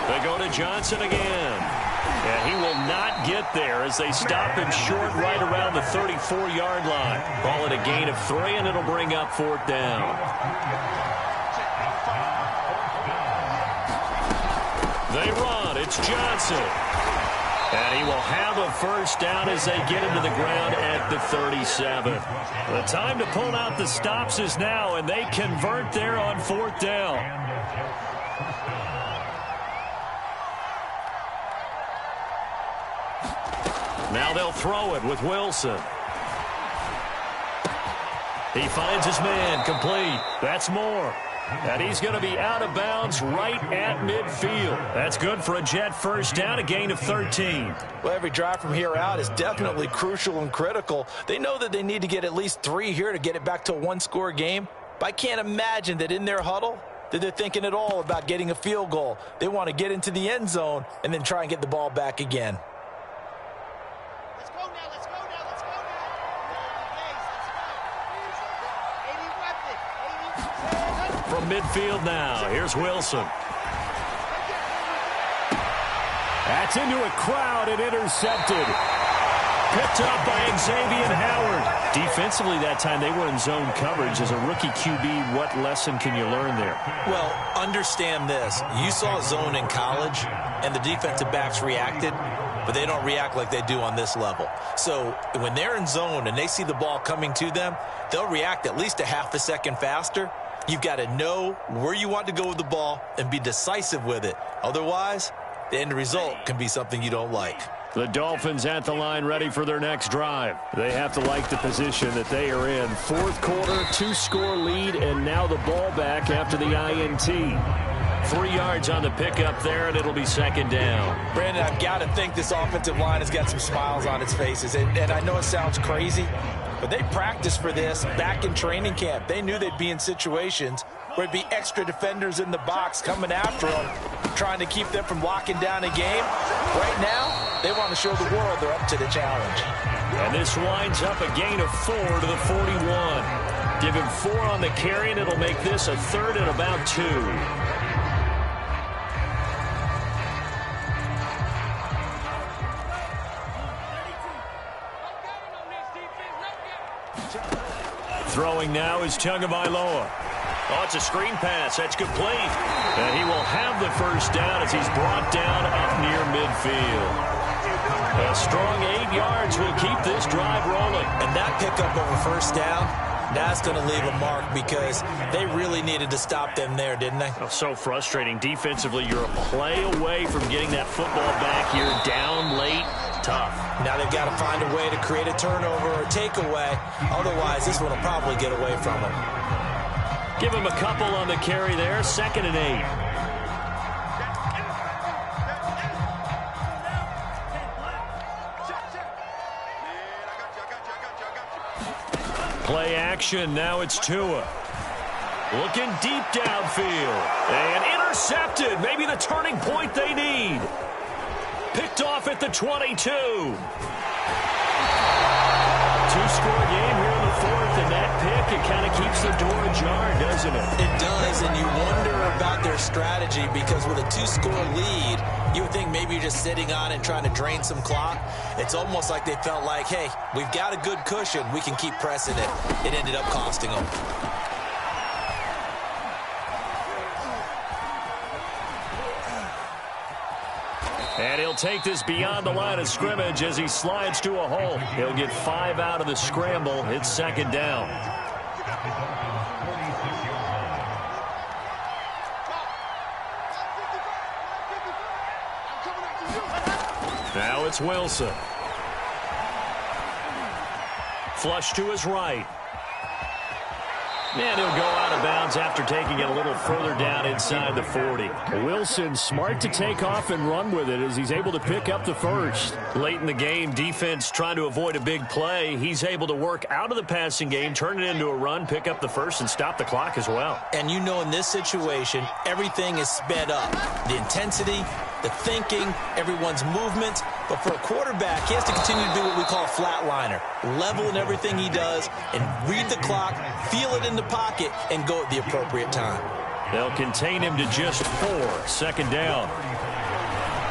They go to Johnson again. And he will not get there as they stop him short right around the 34-yard line. Call it a gain of 3, and it'll bring up 4th down. They run. It's Johnson. And he will have a 1st down as they get him to the ground at the 37. The time to pull out the stops is now, and they convert there on 4th down. Now they'll throw it with Wilson. He finds his man, complete. That's Moore. And he's going to be out of bounds right at midfield. That's good for a Jet 1st down, a gain of 13. Well, every drive from here out is definitely crucial and critical. They know that they need to get at least 3 here to get it back to a 1-score game. But I can't imagine that in their huddle that they're thinking at all about getting a field goal. They want to get into the end zone and then try and get the ball back again. From midfield now, here's Wilson. That's into a crowd and intercepted. Picked up by Xavier Howard. Defensively that time they were in zone coverage. As a rookie QB, what lesson can you learn there? Well, understand this. You saw zone in college, and the defensive backs reacted, but they don't react like they do on this level. So when they're in zone and they see the ball coming to them, they'll react at least a half a second faster. You've got to know where you want to go with the ball and be decisive with it. Otherwise, the end result can be something you don't like. The Dolphins at the line ready for their next drive. They have to like the position that they are in. 4th quarter, 2-score lead, and now the ball back after the INT. 3 yards on the pickup there, and it'll be 2nd down. Brandon, I've got to think this offensive line has got some smiles on its faces. And I know it sounds crazy, but they practiced for this back in training camp. They knew they'd be in situations where it'd be extra defenders in the box coming after them, trying to keep them from locking down a game. Right now, they want to show the world they're up to the challenge. And this winds up a gain of 4 to the 41. Give him 4 on the carry, and it'll make this a 3rd and about 2. Throwing now is Tagovailoa. Oh, it's a screen pass. That's complete. And he will have the 1st down as he's brought down up near midfield. A strong 8 yards will keep this drive rolling. And that pickup of a 1st down, that's going to leave a mark because they really needed to stop them there, didn't they? Oh, so frustrating. Defensively, you're a play away from getting that football back here down late. Tough. Now they've got to find a way to create a turnover or takeaway. Otherwise, this one will probably get away from them. Give him a couple on the carry there. 2nd and 8. Play action. Now it's Tua. Looking deep downfield. And intercepted. Maybe the turning point they need. Picked off at the 22. 2-score game here in the 4th, and that pick, it kind of keeps the door ajar, doesn't it? It does, and you wonder about their strategy because with a 2-score lead, you would think maybe you're just sitting on and trying to drain some clock. It's almost like they felt like, hey, we've got a good cushion. We can keep pressing it. It ended up costing them. And he'll take this beyond the line of scrimmage as he slides to a hole. He'll get 5 out of the scramble. It's 2nd down. Now it's Wilson. Flush to his right. And he'll go out of bounds after taking it a little further down inside the 40. Wilson smart to take off and run with it as he's able to pick up the first. Late in the game, defense trying to avoid a big play. He's able to work out of the passing game, turn it into a run, pick up the first, and stop the clock as well. And you know in this situation, everything is sped up. The intensity, the thinking, everyone's movement. But for a quarterback, he has to continue to do what we call a flatliner. Level in everything he does and read the clock, feel it in the pocket, and go at the appropriate time. They'll contain him to just 4. Second down.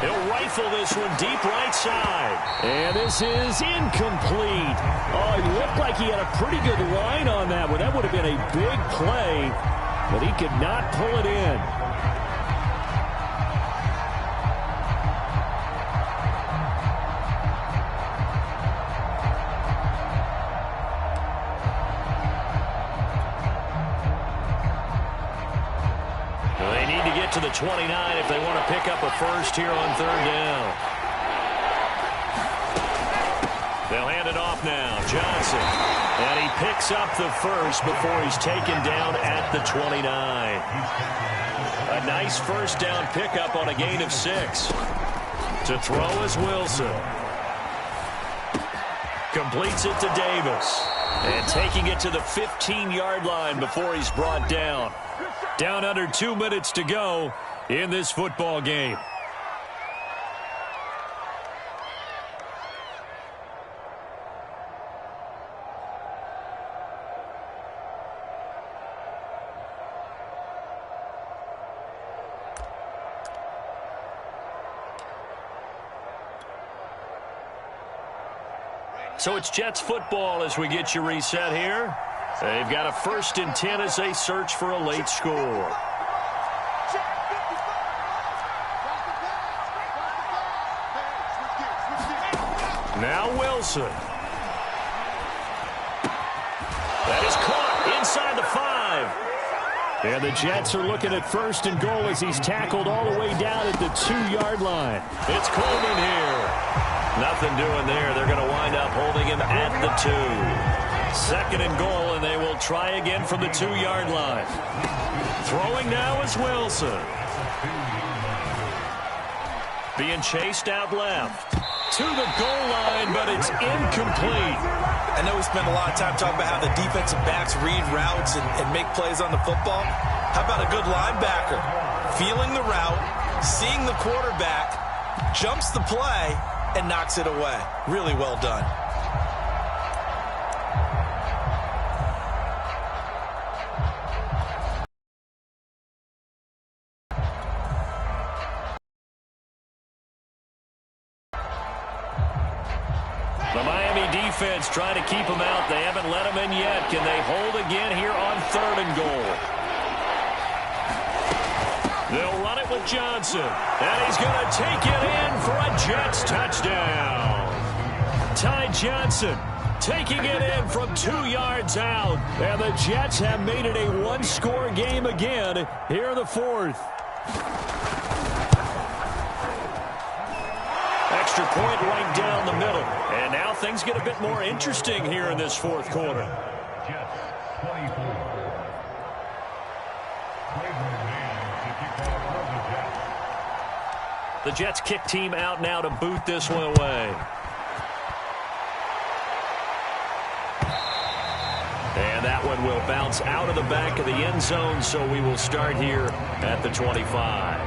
He'll rifle this one deep right side. And this is incomplete. Oh, he looked like he had a pretty good line on that one. That would have been a big play, but he could not pull it in. To the 29 if they want to pick up a first here on third down. They'll hand it off now. Johnson. And he picks up the first before he's taken down at the 29. A nice first down pickup on a gain of 6. To throw is Wilson. Completes it to Davis. And taking it to the 15-yard line before he's brought down. Down under 2 minutes to go in this football game. So it's Jets football as we get you reset here. They've got a 1st and 10 as they search for a late score. Now Wilson. That is caught inside the 5. And the Jets are looking at 1st and goal as he's tackled all the way down at the 2-yard line. It's Coleman here. Nothing doing there. They're going to wind up holding him at the 2. 2nd and goal, and they will try again from the 2-yard line. Throwing now is Wilson. Being chased out left. To the goal line, but it's incomplete. I know we spent a lot of time talking about how the defensive backs read routes and make plays on the football. How about a good linebacker? Feeling the route, seeing the quarterback, jumps the play, and knocks it away. Really well done. The Miami defense trying to keep him out. They haven't let him in yet. Can they hold again here on 3rd and goal? They'll run it with Johnson. And he's going to take it in for a Jets touchdown. Ty Johnson taking it in from 2 yards out. And the Jets have made it a one-score game again here in the 4th. Extra point right down the middle. And now things get a bit more interesting here in this 4th quarter. The Jets kick team out now to boot this one away. And that one will bounce out of the back of the end zone, so we will start here at the 25.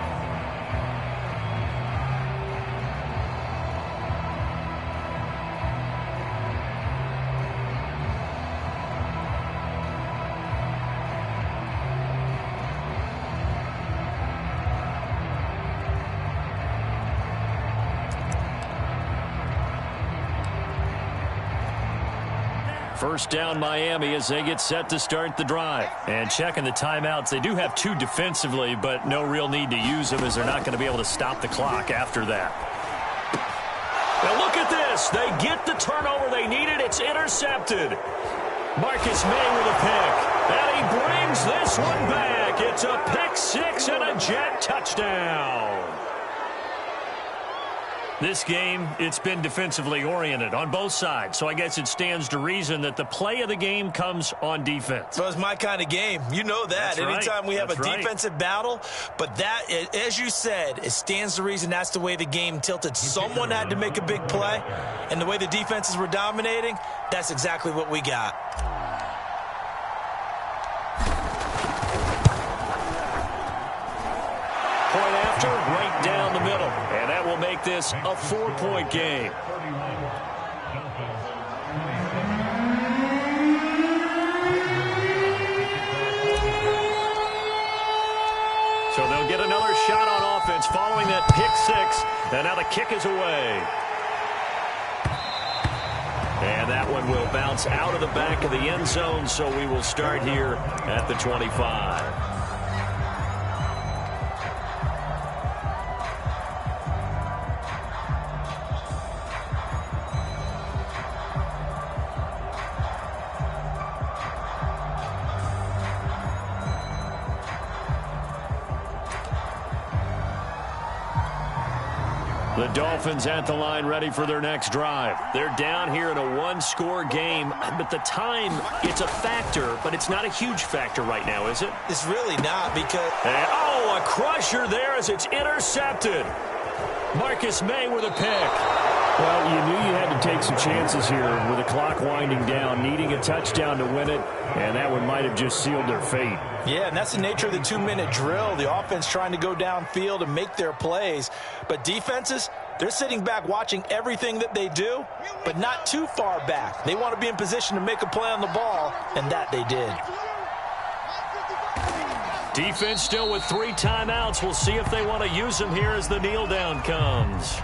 First down Miami as they get set to start the drive. And checking the timeouts, they do have 2 defensively, but no real need to use them as they're not going to be able to stop the clock after that. Now look at this. They get the turnover they needed. It's intercepted. Marcus May with a pick. And he brings this one back. It's a pick 6 and a Jet touchdown. This game, it's been defensively oriented on both sides, so I guess it stands to reason that the play of the game comes on defense. So it's my kind of game. You know that. That's right. Anytime we have That's a right. defensive battle, but that, as you said, it stands to reason that's the way the game tilted. Someone had to make a big play, and the way the defenses were dominating, that's exactly what we got. Point after, right down the middle. And that will make this a 4-point game. So they'll get another shot on offense following that pick six. And now the kick is away. And that one will bounce out of the back of the end zone, so we will start here at the 25. The Dolphins at the line ready for their next drive. They're down here in a one-score game, but the time, it's a factor, but it's not a huge factor right now, is it? It's really not because... And, oh, a crusher there as it's intercepted. Marcus May with a pick. Well, you knew you had to take some chances here with the clock winding down, needing a touchdown to win it, and that one might have just sealed their fate. Yeah, and that's the nature of the 2-minute drill. The offense trying to go downfield and make their plays. But defenses, they're sitting back watching everything that they do, but not too far back. They want to be in position to make a play on the ball, and that they did. Defense still with 3 timeouts. We'll see if they want to use them here as the kneel down comes.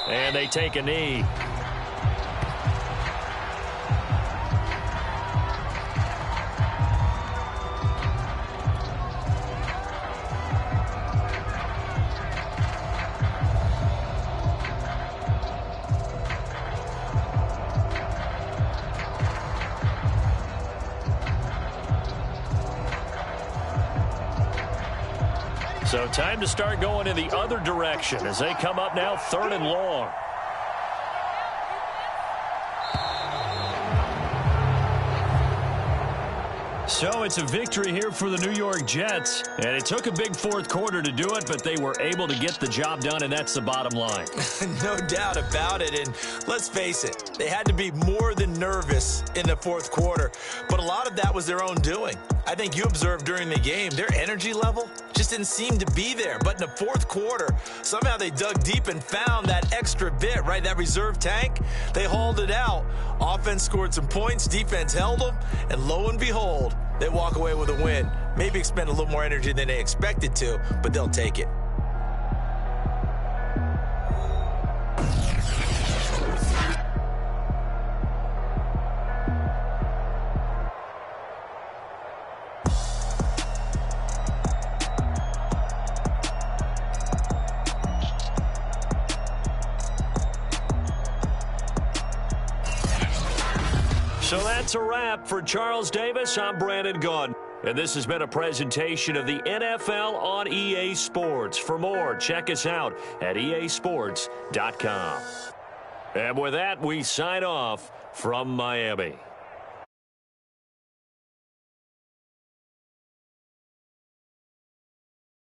And they take a knee. So time to start going in the other direction as they come up now 3rd and long. So it's a victory here for the New York Jets, and it took a big 4th quarter to do it, but they were able to get the job done, and that's the bottom line. No doubt about it, and let's face it, they had to be more than nervous in the 4th quarter, but a lot of that was their own doing. I think you observed during the game, their energy level just didn't seem to be there, but in the 4th quarter, somehow they dug deep and found that extra bit, right, that reserve tank. They hauled it out. Offense scored some points, defense held them, and lo and behold, they walk away with a win. Maybe expend a little more energy than they expected to, but they'll take it. So that's a wrap for Charles Davis. I'm Brandon Gaudin. And this has been a presentation of the NFL on EA Sports. For more, check us out at easports.com. And with that, we sign off from Miami.